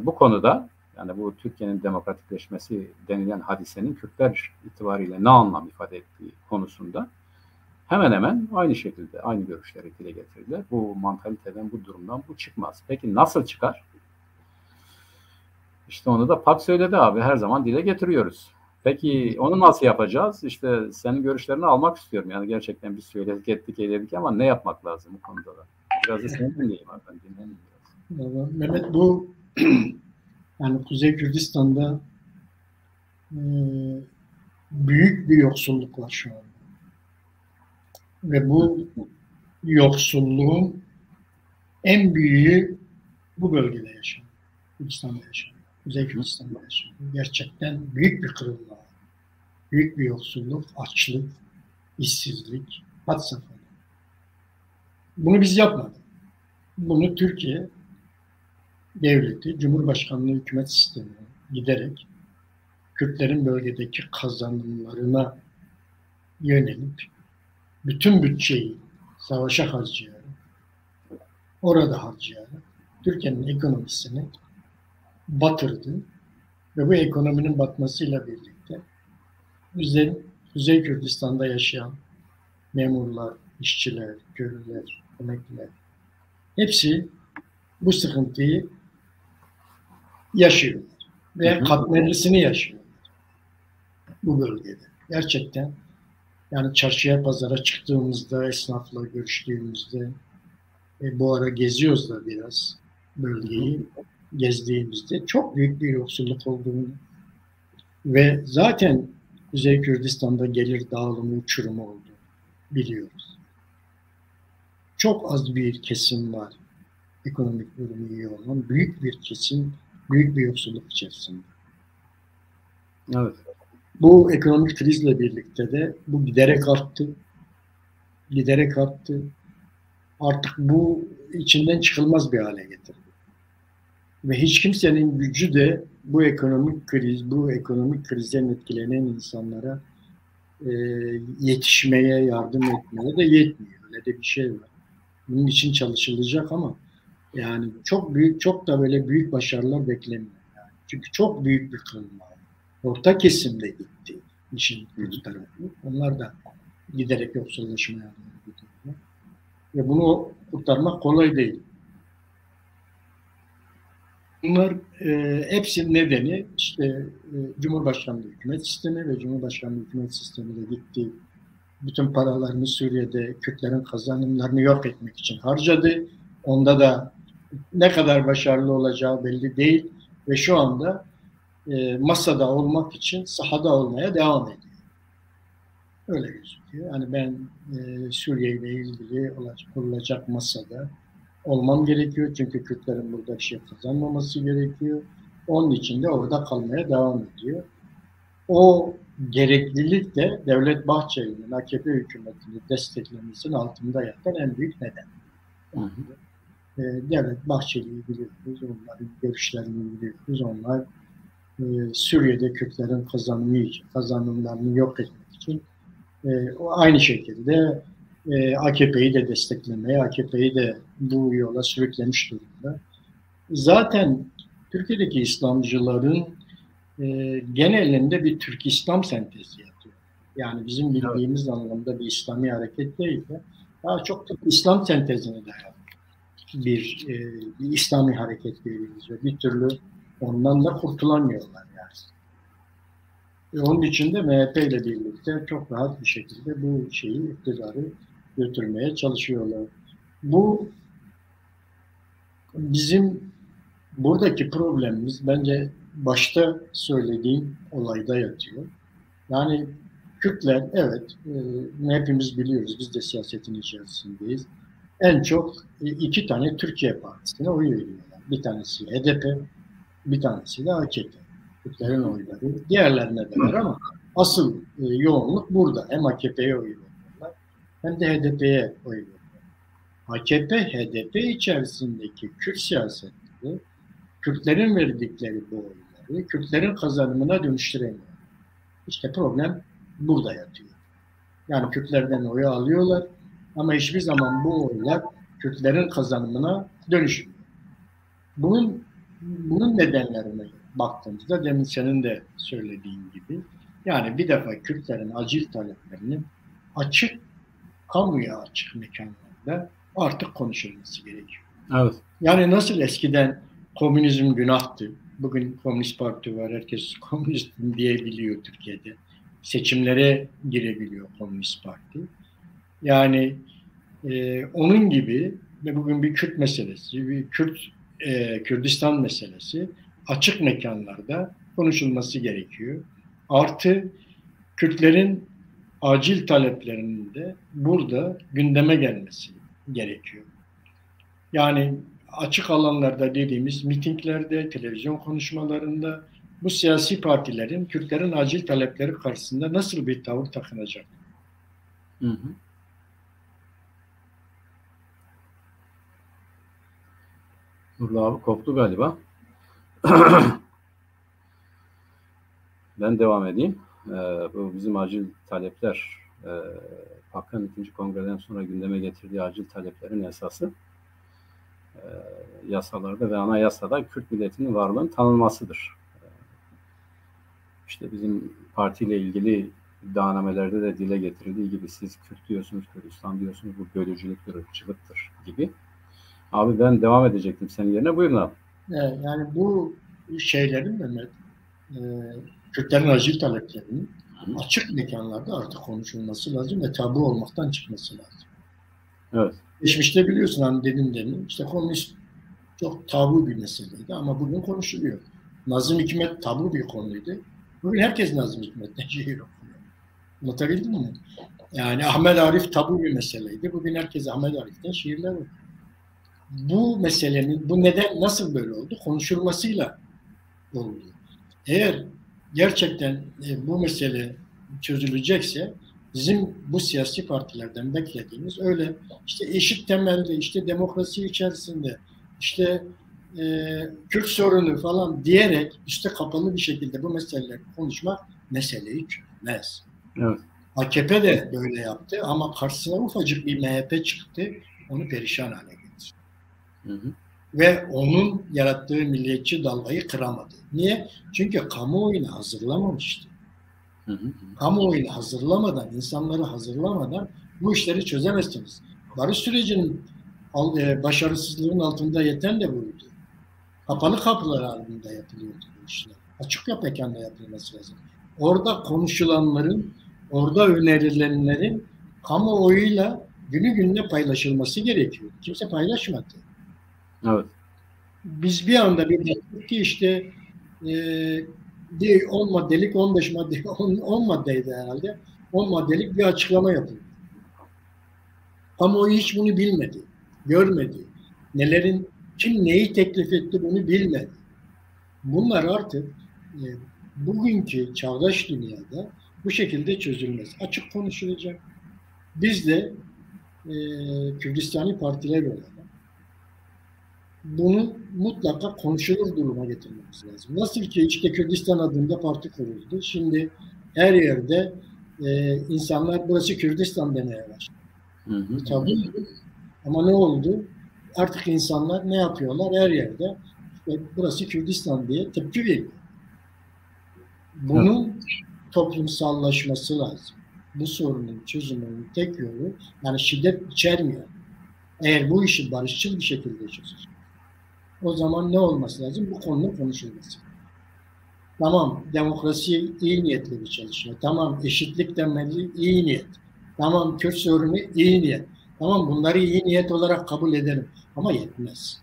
bu konuda, yani bu Türkiye'nin demokratikleşmesi denilen hadisenin Kürtler itibariyle ne anlam ifade ettiği konusunda hemen hemen aynı şekilde aynı görüşleri dile getirdiler. Bu mantaliteden, bu durumdan bu çıkmaz. Peki nasıl çıkar? İşte onu da Pak söyledi abi. Her zaman dile getiriyoruz. Peki onu nasıl yapacağız? İşte senin görüşlerini almak istiyorum. Yani gerçekten biz söyledik, ettik ama ne yapmak lazım bu konuda da? Biraz da seni dinleyeyim abi. Ben dinleyeyim biraz. Mehmet, bu yani Kuzey Kürdistan'da büyük bir yoksulluk var şu an. Ve bu yoksulluğun en büyüğü bu bölgede yaşanıyor. Kürdistan'da yaşanıyor. Kuzey Kürdistan'da yaşanıyor. Gerçekten büyük bir kırılma. Büyük bir yoksulluk, açlık, işsizlik, had safhada. Bunu biz yapmadık. Bunu Türkiye devleti, Cumhurbaşkanlığı hükümet sistemine giderek Kürtlerin bölgedeki kazanımlarına yönelip bütün bütçeyi savaşa harcayarak, orada harcayarak Türkiye'nin ekonomisini batırdı ve bu ekonominin batmasıyla birlikte Kuzey Kürdistan'da yaşayan memurlar, işçiler, köylüler, emekliler hepsi bu sıkıntıyı yaşıyorlar ve katmerlisini yaşıyorlar bu bölgede. Gerçekten yani çarşıya, pazara çıktığımızda, esnafla görüştüğümüzde, bu ara geziyoruz da biraz bölgeyi, gezdiğimizde çok büyük bir yoksulluk olduğunu ve zaten Kuzey Kürdistan'da gelir dağılımı, uçurumu olduğunu biliyoruz. Çok az bir kesim var ekonomik durumu iyi olan, büyük bir kesim, büyük bir yoksulluk içerisinde. Evet. Bu ekonomik krizle birlikte de bu giderek arttı. Giderek arttı. Artık bu içinden çıkılmaz bir hale getirdi. Ve hiç kimsenin gücü de bu ekonomik krizden etkilenen insanlara yetişmeye, yardım etmeye de yetmiyor. Öyle de bir şey var. Bunun için çalışılacak ama yani çok büyük, çok da böyle büyük başarılar beklemiyor. Yani. Çünkü çok büyük bir kırılma. Orta kesimde gitti işin kötü tarafı. Onlar da giderek yoksullaşmaya gidiyorlar. Ve bunu kurtarmak kolay değil. Bunlar hepsinin nedeni işte Cumhurbaşkanlığı hükümet sistemi ve Cumhurbaşkanlığı hükümet sistemiyle gitti. Bütün paralarını Suriye'de Kürtlerin kazanımlarını yok etmek için harcadı. Onda da ne kadar başarılı olacağı belli değil ve şu anda masada olmak için sahada olmaya devam ediyor. Öyle gözüküyor. Yani ben Suriye ile ilgili olacak masada olmam gerekiyor. Çünkü Kürtlerin burada bir şey kazanmaması gerekiyor. Onun için de orada kalmaya devam ediyor. O gereklilik de Devlet Bahçeli'nin AKP hükümetini desteklemesinin altında yatan en büyük neden. Hı hı. Devlet Bahçeli'yi biliyoruz, onların görüşlerini biliyoruz. Onlar Suriye'de Kürtlerin kazanımlarını yok etmek için o aynı şekilde AKP'yi de desteklemeye, AKP'yi de bu yola sürüklemiş durumda. Zaten Türkiye'deki İslamcıların genelinde bir Türk İslam sentezi yapıyor. Yani bizim bildiğimiz anlamda bir İslami hareket değil de daha çok Türk İslam sentezine dayalı bir İslami hareket görüyoruz ve bir türlü ondan da kurtulamıyorlar yani. Onun için de MHP ile birlikte çok rahat bir şekilde bu şeyi, iktidarı götürmeye çalışıyorlar. Bu bizim buradaki problemimiz bence başta söylediğim olayda yatıyor. Yani Kürtler, evet, hepimiz biliyoruz, biz de siyasetin içerisindeyiz. En çok iki tane Türkiye Partisi'ne oy veriyorlar. Bir tanesi HDP, bir tanesi de AKP. Kürtlerin oyları. Diğerlerine de var ama asıl yoğunluk burada. Hem AKP'ye oy veriyorlar hem de HDP'ye oy veriyorlar. AKP, HDP içerisindeki Kürt siyasetleri, Kürtlerin verdikleri bu oyları, Kürtlerin kazanımına dönüştüremiyor. İşte problem burada yatıyor. Yani Kürtlerden oyu alıyorlar ama hiçbir zaman bu oylar Kürtlerin kazanımına dönüşmüyor. Bunun nedenlerine baktığımızda demin senin de söylediğin gibi yani bir defa Kürtlerin acil taleplerinin açık, kamuya açık mekanlarda artık konuşulması gerekiyor. Evet. Yani nasıl eskiden komünizm günahtı. Bugün Komünist Parti var. Herkes komünist diyebiliyor Türkiye'de. Seçimlere girebiliyor Komünist Parti. Yani onun gibi ve bugün bir Kürt meselesi, bir Kürdistan meselesi açık mekanlarda konuşulması gerekiyor. Artı Kürtlerin acil taleplerinin de burada gündeme gelmesi gerekiyor. Yani açık alanlarda dediğimiz mitinglerde, televizyon konuşmalarında bu siyasi partilerin Kürtlerin acil talepleri karşısında nasıl bir tavır takınacak? Hı hı. Nurullah abi koptu galiba. Ben devam edeyim. Bu bizim acil talepler, Hakk'ın 2. Kongre'den sonra gündeme getirdiği acil taleplerin esası yasalarda ve anayasada Kürt milletinin varlığının tanınmasıdır. İşte bizim partiyle ilgili iddianamelerde de dile getirildiği gibi siz Kürt diyorsunuz, Kürdistan diyorsunuz, bu bölücülüktür, ırkçılıktır gibi. Abi ben devam edecektim senin yerine. Buyurun abi. Yani bu şeylerin Mehmet, Kürtlerin acil taleplerinin açık mekanlarda artık konuşulması lazım ve tabu olmaktan çıkması lazım. Evet. Geçmişte biliyorsun hani demin işte komünist çok tabu bir meseleydi ama bugün konuşuluyor. Nazım Hikmet tabu bir konuydu. Bugün herkes Nazım Hikmet'ten şiir okuyor. Anlatabildim mi? Yani Ahmet Arif tabu bir meseleydi. Bugün herkes Ahmet Arif'ten şiirler okuyor. Bu meselenin, bu neden nasıl böyle oldu? Konuşulmasıyla oldu. Eğer gerçekten bu mesele çözülecekse bizim bu siyasi partilerden beklediğimiz öyle işte eşit temelde, işte demokrasi içerisinde, işte Kürt sorunu falan diyerek üste kapalı bir şekilde bu meseleleri konuşmak meseleyi çözmez. Evet. AKP de böyle yaptı ama karşısına ufacık bir MHP çıktı, onu perişan hale getirdi. Hı hı. Ve onun yarattığı milliyetçi dalgayı kıramadı. Niye? Çünkü kamuoyunu hazırlamamıştı. Hı hı. Kamuoyunu hazırlamadan, insanları hazırlamadan bu işleri çözemezsiniz. Barış sürecinin başarısızlığının altında yeten de buydu. Kapalı kapılar halinde yapılıyordu bu işler. Açık mekanda yapılması lazım. Orada konuşulanların, orada önerilenlerin kamuoyuyla günü gününe paylaşılması gerekiyor. Kimse paylaşmadı. Evet. Biz bir anda bir baktık ki işte 10 maddelik, 15 maddelik, 10 maddeydi herhalde. 10 maddelik bir açıklama yapıldı. Kamuoyu hiç bunu bilmedi, görmedi. Kim neyi teklif etti bunu bilmedi. Bunlar artık bugünkü çağdaş dünyada bu şekilde çözülmez. Açık konuşulacak. Biz de Kürdistani partiler olarak bunu mutlaka konuşulur duruma getirmemiz lazım. Nasıl ki işte Kürdistan adında parti kuruldu. Şimdi her yerde insanlar burası Kürdistan demeye başladı. Tabii. Ama ne oldu? Artık insanlar ne yapıyorlar? Her yerde işte burası Kürdistan diye tepki veriyor. Bunun toplumsallaşması lazım. Bu sorunun çözümünün tek yolu, yani şiddet içermiyor. Eğer bu işi barışçıl bir şekilde çözecek, o zaman ne olması lazım? Bu konunun konuşulması. Tamam, demokrasi iyi niyetli bir çalışma. Tamam, eşitlik temelli iyi niyet. Tamam, Kürt sorunu iyi niyet. Tamam, bunları iyi niyet olarak kabul ederim. Ama yetmez.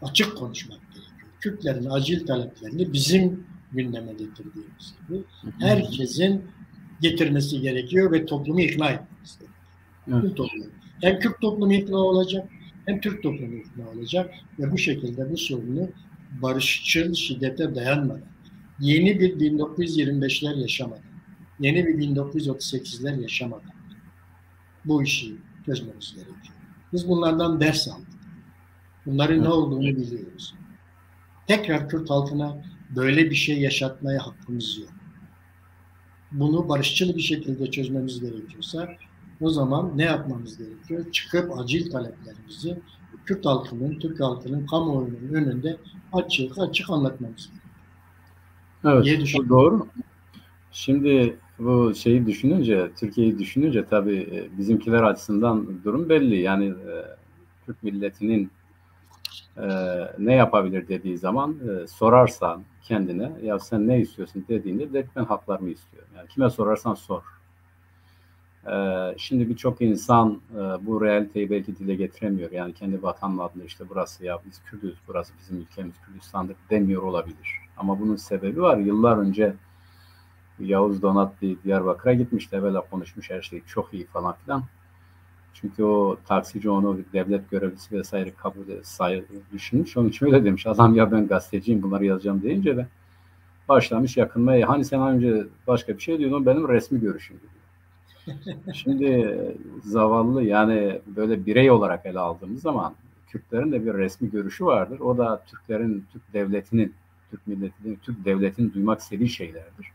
Açık konuşmak gerekiyor. Kürtlerin acil taleplerini bizim gündeme getirdiğimiz gibi herkesin getirmesi gerekiyor ve toplumu ikna etmemiz gerekiyor. Evet. Hem Kürt toplumu ikna olacak, hem Türk toplumu ikna olacak ve bu şekilde bu sorunu barışçıl şiddete dayanmadan, yeni bir 1925'ler yaşamadan, yeni bir 1938'ler yaşamadan bu işi çözmemiz gerekiyor. Biz bunlardan ders aldık. Bunların ne olduğunu biliyoruz. Tekrar Kürt halkına böyle bir şey yaşatmaya hakkımız yok. Bunu barışçıl bir şekilde çözmemiz gerekiyorsa o zaman ne yapmamız gerekiyor? Çıkıp acil taleplerimizi Kürt halkının, Türk halkının kamuoyunun önünde açık anlatmamız gerekiyor. Evet, bu doğru. Şimdi bu şeyi düşününce, Türkiye'yi düşününce tabii bizimkiler açısından durum belli. Yani Türk milletinin ne yapabilir dediği zaman sorarsan kendine, ya sen ne istiyorsun dediğinde de ben haklarımı istiyorum. Yani kime sorarsan sor. Şimdi birçok insan bu realiteyi belki dile getiremiyor. Yani kendi vatanın adına işte burası ya biz Kürdüz, burası bizim ülkemiz Kürdistan'dır demiyor olabilir. Ama bunun sebebi var. Yıllar önce Yavuz Donatlı Diyarbakır'a gitmişti. Evvela konuşmuş, her şey çok iyi falan filan. Çünkü o taksici onu devlet görevlisi vesaire kabul düşünmüş. Onun için öyle demiş. Adam ya ben gazeteciyim bunları yazacağım deyince de başlamış yakınmaya. Hani sen önce başka bir şey diyordun, benim resmi görüşüm diyor. Şimdi zavallı, yani böyle birey olarak ele aldığımız zaman Kürtlerin de bir resmi görüşü vardır. O da Türklerin, Türk devletinin, Türk milletinin, Türk devletinin duymak istediği şeylerdir.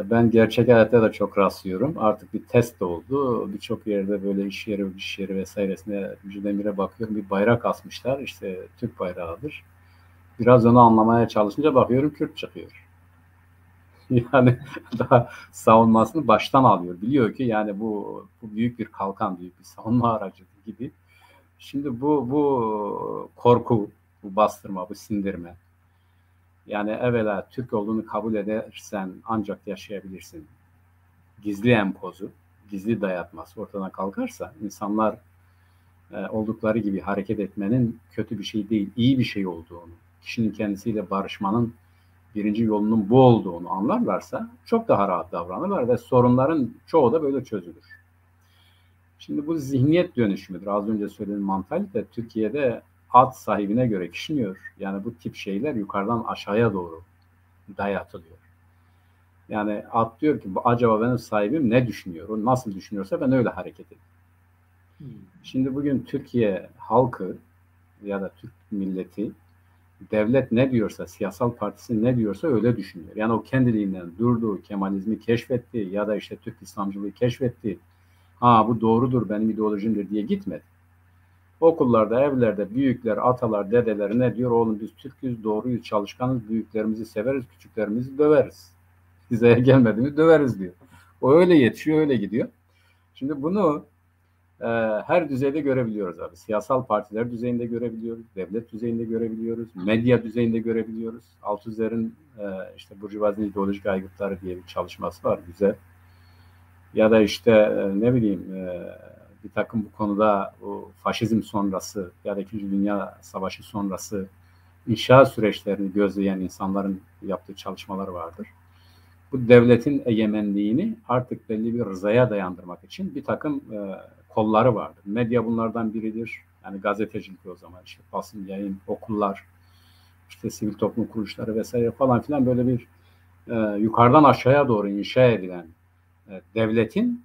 Ben gerçek hayatta da çok rastlıyorum. Artık bir test oldu. Birçok yerde böyle iş yeri vesairesine birdenbire bakıyorum. Bir bayrak asmışlar. İşte Türk bayrağıdır. Biraz onu anlamaya çalışınca bakıyorum Kürt çıkıyor. Yani daha savunmasını baştan alıyor. Biliyor ki yani bu büyük bir kalkan, büyük bir savunma aracı gibi. Şimdi bu korku, bu bastırma, bu sindirme. Yani evvela Türk olduğunu kabul edersen ancak yaşayabilirsin. Gizli empozu, gizli dayatması ortadan kalkarsa insanlar oldukları gibi hareket etmenin kötü bir şey değil, iyi bir şey olduğunu, kişinin kendisiyle barışmanın birinci yolunun bu olduğunu anlarlarsa çok daha rahat davranırlar ve sorunların çoğu da böyle çözülür. Şimdi bu zihniyet dönüşümüdür. Az önce söylediğim mantalite Türkiye'de ad sahibine göre kişniyor. Yani bu tip şeyler yukarıdan aşağıya doğru dayatılıyor. Yani ad diyor ki acaba benim sahibim ne düşünüyor? O nasıl düşünüyorsa ben öyle hareket edeyim. Şimdi bugün Türkiye halkı ya da Türk milleti devlet ne diyorsa, siyasal partisi ne diyorsa öyle düşünüyor. Yani o kendiliğinden durdu, Kemalizmi keşfetti ya da işte Türk İslamcılığı keşfetti. Ha bu doğrudur, benim ideolojimdir diye gitmedi. Okullarda, evlerde büyükler, atalar, dedeler ne diyor? Oğlum biz Türk'üz, doğruyuz, çalışkanız, büyüklerimizi severiz, küçüklerimizi döveriz. Hizaya gelmediğimizi döveriz diyor. O öyle yetişiyor, öyle gidiyor. Şimdi bunu her düzeyde görebiliyoruz abi. Siyasal partiler düzeyinde görebiliyoruz, devlet düzeyinde görebiliyoruz, medya düzeyinde görebiliyoruz. Althusser'in işte Burjuvazinin ideolojik aygıtları diye bir çalışması var, güzel. Ya da işte ne bileyim bir takım bu konuda o faşizm sonrası ya da 2. Dünya Savaşı sonrası inşaat süreçlerini gözleyen insanların yaptığı çalışmalar vardır. Bu devletin egemenliğini artık belli bir rızaya dayandırmak için bir takım kolları vardır. Medya bunlardan biridir. Yani gazetecilik o zaman işte basın, yayın, okullar, işte sivil toplum kuruluşları vesaire falan filan böyle bir yukarıdan aşağıya doğru inşa edilen devletin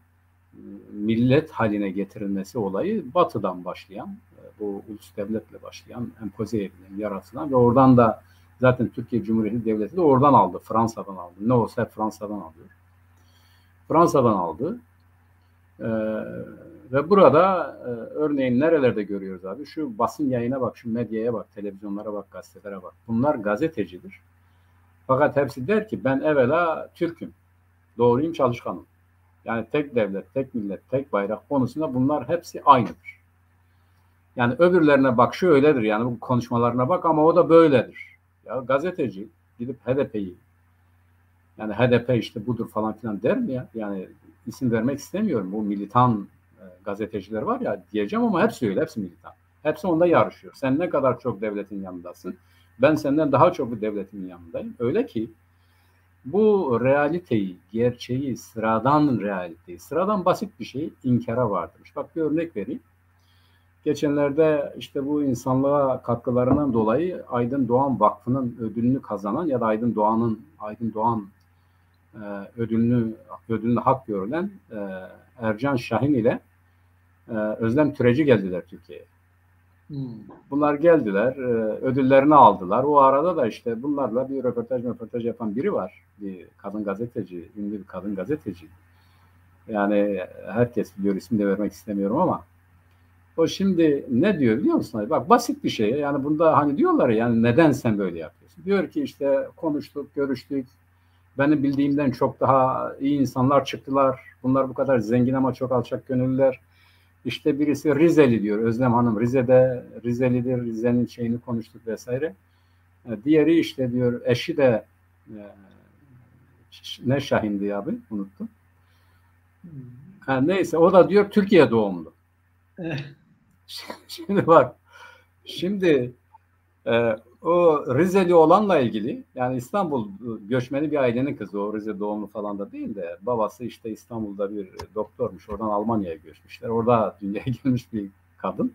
millet haline getirilmesi olayı Batı'dan başlayan, bu ulus devletle başlayan, empoze edilen, yaratılan ve oradan da zaten Türkiye Cumhuriyeti Devleti de oradan aldı. Fransa'dan aldı. Ne olsa hep Fransa'dan alıyor. Fransa'dan aldı. Ve burada örneğin nerelerde görüyoruz abi? Şu basın yayına bak, şu medyaya bak, televizyonlara bak, gazetelere bak. Bunlar gazetecidir. Fakat hepsi der ki ben evvela Türk'üm, doğruyum, çalışkanım. Yani tek devlet, tek millet, tek bayrak konusunda bunlar hepsi aynıdır. Yani öbürlerine bak şu öyledir, yani bu konuşmalarına bak ama o da böyledir. Ya gazeteci gidip HDP'yi, yani HDP işte budur falan filan der mi ya? Yani isim vermek istemiyorum. Bu militan gazeteciler var ya diyeceğim ama hepsi öyle, hepsi militan. Hepsi onda yarışıyor. Sen ne kadar çok devletin yanındasın. Ben senden daha çok bu devletin yanındayım. Öyle ki bu realiteyi, gerçeği, sıradan realiteyi, sıradan basit bir şeyi inkara vardırmış. Bak bir örnek vereyim. Geçenlerde işte bu insanlığa katkılarından dolayı Aydın Doğan Vakfı'nın ödülünü kazanan ya da Aydın Doğan ödülünü hak görülen Ercan Şahin ile Özlem Türeci geldiler Türkiye'ye. Bunlar geldiler, ödüllerini aldılar. O arada da işte bunlarla bir röportaj yapan biri var. Bir kadın gazeteci, ünlü bir kadın gazeteci. Yani herkes biliyor, ismini de vermek istemiyorum ama o şimdi ne diyor biliyor musun? Bak basit bir şey. Yani bunda hani diyorlar ya, yani neden sen böyle yapıyorsun? Diyor ki işte konuştuk, görüştük. Benim bildiğimden çok daha iyi insanlar çıktılar. Bunlar bu kadar zengin ama çok alçak gönüllüler. İşte birisi Rizeli diyor. Özlem Hanım Rizelidir. Rize'nin şeyini konuştuk vesaire. Diğeri işte diyor eşi de ne Şahin'di abi? Unuttum. Neyse o da diyor Türkiye doğumlu. Şimdi bak. Şimdi o Rizeli olanla ilgili, yani İstanbul göçmeni bir ailenin kızı, o Rize doğumlu falan da değil de babası işte İstanbul'da bir doktormuş, oradan Almanya'ya göçmüşler, orada dünyaya gelmiş bir kadın.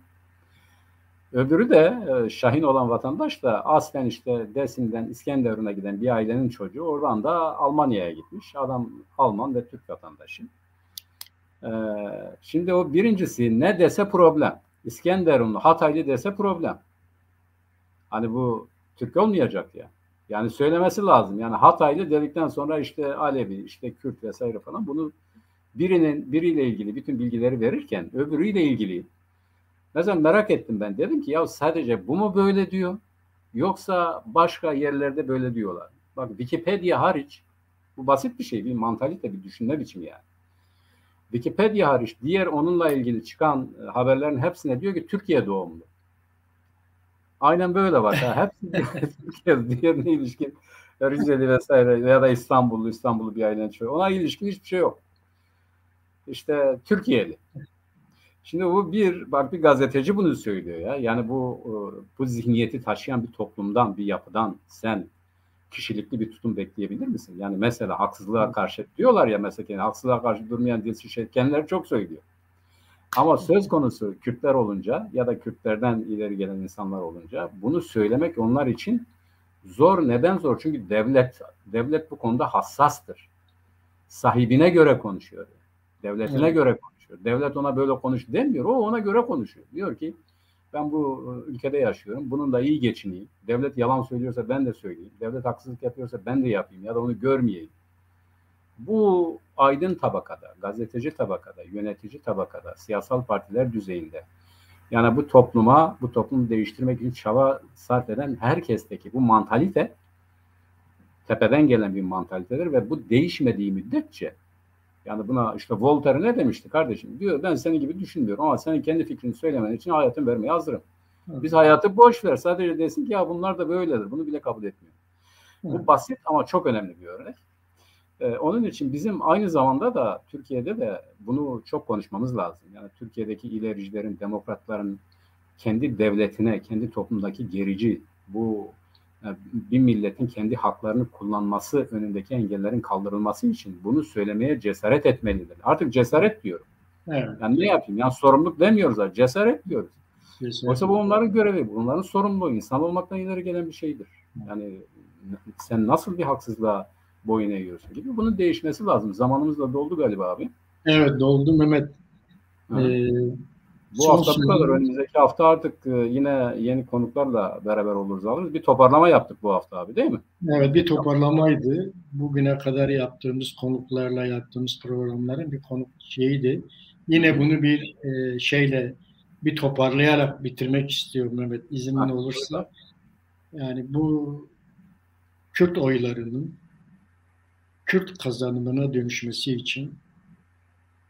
Öbürü de Şahin olan vatandaş da aslen işte Dersim'den İskenderun'a giden bir ailenin çocuğu, oradan da Almanya'ya gitmiş. Adam Alman ve Türk vatandaşı. Şimdi o birincisi ne dese problem. İskenderunlu, Hataylı dese problem. Hani bu Türk olmayacak ya. Yani söylemesi lazım. Yani Hataylı dedikten sonra işte Alevi, işte Kürt vesaire falan, bunu biriyle ilgili bütün bilgileri verirken öbürüyle ilgili mesela merak ettim ben. Dedim ki ya sadece bu mu böyle diyor? Yoksa başka yerlerde böyle diyorlar. Bak Wikipedia hariç, bu basit bir şey, bir mantalite, bir düşünme biçimi yani. Wikipedia hariç diğer onunla ilgili çıkan haberlerin hepsine diyor ki Türkiye doğumlu. Aynen böyle bak. Hepsi Türkiye, diğerine ilişkin Rizeli vesaire ya da İstanbullu bir ailenin çocuğu. Ona ilişkin hiçbir şey yok. İşte Türkiye'li. Şimdi bu bir gazeteci bunu söylüyor ya. Yani bu zihniyeti taşıyan bir toplumdan, bir yapıdan sen kişilikli bir tutum bekleyebilir misin? Yani mesela haksızlığa karşı diyorlar ya, mesela yani haksızlığa karşı durmayan dilsiz şey kendileri çok söylüyor. Ama söz konusu Kürtler olunca ya da Kürtlerden ileri gelen insanlar olunca bunu söylemek onlar için zor. Neden zor? Çünkü devlet bu konuda hassastır. Sahibine göre konuşuyor. Devletine göre konuşuyor. Devlet ona böyle konuş demiyor. O ona göre konuşuyor. Diyor ki ben bu ülkede yaşıyorum. Bununla iyi geçineyim. Devlet yalan söylüyorsa ben de söyleyeyim. Devlet haksızlık yapıyorsa ben de yapayım ya da onu görmeyeyim. Bu aydın tabakada, gazeteci tabakada, yönetici tabakada, siyasal partiler düzeyinde, yani bu toplumu değiştirmek için çaba sarf eden herkesteki bu mantalite tepeden gelen bir mantalitedir ve bu değişmediği müddetçe, yani buna işte Voltaire ne demişti kardeşim? Diyor ben senin gibi düşünmüyorum ama senin kendi fikrini söylemen için hayatımı vermeye hazırım. Biz hayatı boş ver, sadece desin ki ya bunlar da böyledir. Bunu bile kabul etmiyor. Bu basit ama çok önemli bir örnek. Onun için bizim aynı zamanda da Türkiye'de de bunu çok konuşmamız lazım. Yani Türkiye'deki ilericilerin, demokratların kendi devletine, kendi toplumdaki gerici, bu bir milletin kendi haklarını kullanması önündeki engellerin kaldırılması için bunu söylemeye cesaret etmelidir. Artık cesaret diyorum. Evet. Yani ne yapayım? Yani sorumluluk demiyoruz da cesaret diyoruz. Oysa bu onların görevi, bunların sorumluluğu. İnsan olmaktan ileri gelen bir şeydir. Yani sen nasıl bir haksızlığa boyun eğiyorsun gibi. Bunun değişmesi lazım. Zamanımız da doldu galiba abi. Evet doldu Mehmet. Bu hafta bu kadar. Önümüzdeki hafta artık yine yeni konuklarla beraber oluruz alırız. Bir toparlama yaptık bu hafta abi, değil mi? Evet, bir toparlamaydı. Bugüne kadar yaptığımız konuklarla yaptığımız programların bir konuk şeyiydi. Yine bunu bir şeyle bir toparlayarak bitirmek istiyorum Mehmet, iznin olursa. Yani bu Kürt oylarının Kürt kazanımına dönüşmesi için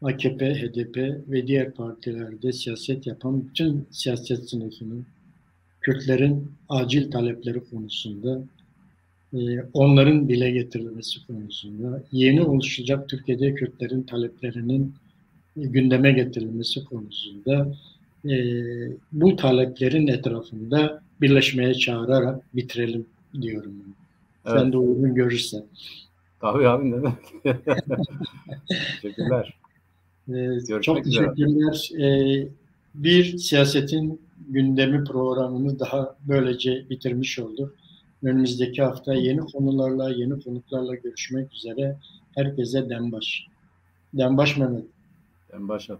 AKP, HDP ve diğer partilerde siyaset yapan bütün siyaset sınıfının Kürtlerin acil talepleri konusunda, onların dile getirilmesi konusunda, yeni oluşacak Türkiye'de Kürtlerin taleplerinin gündeme getirilmesi konusunda, bu taleplerin etrafında birleşmeye çağırarak bitirelim diyorum. Evet. Sen de uygun görürsen. Tabii abi, ne demek. Teşekkürler. Çok teşekkürler. Bir siyasetin gündemi programını daha böylece bitirmiş olduk. Önümüzdeki hafta yeni konularla, yeni konuklarla görüşmek üzere. Herkese dembaş. Dembaş Mehmet. Dembaş abi.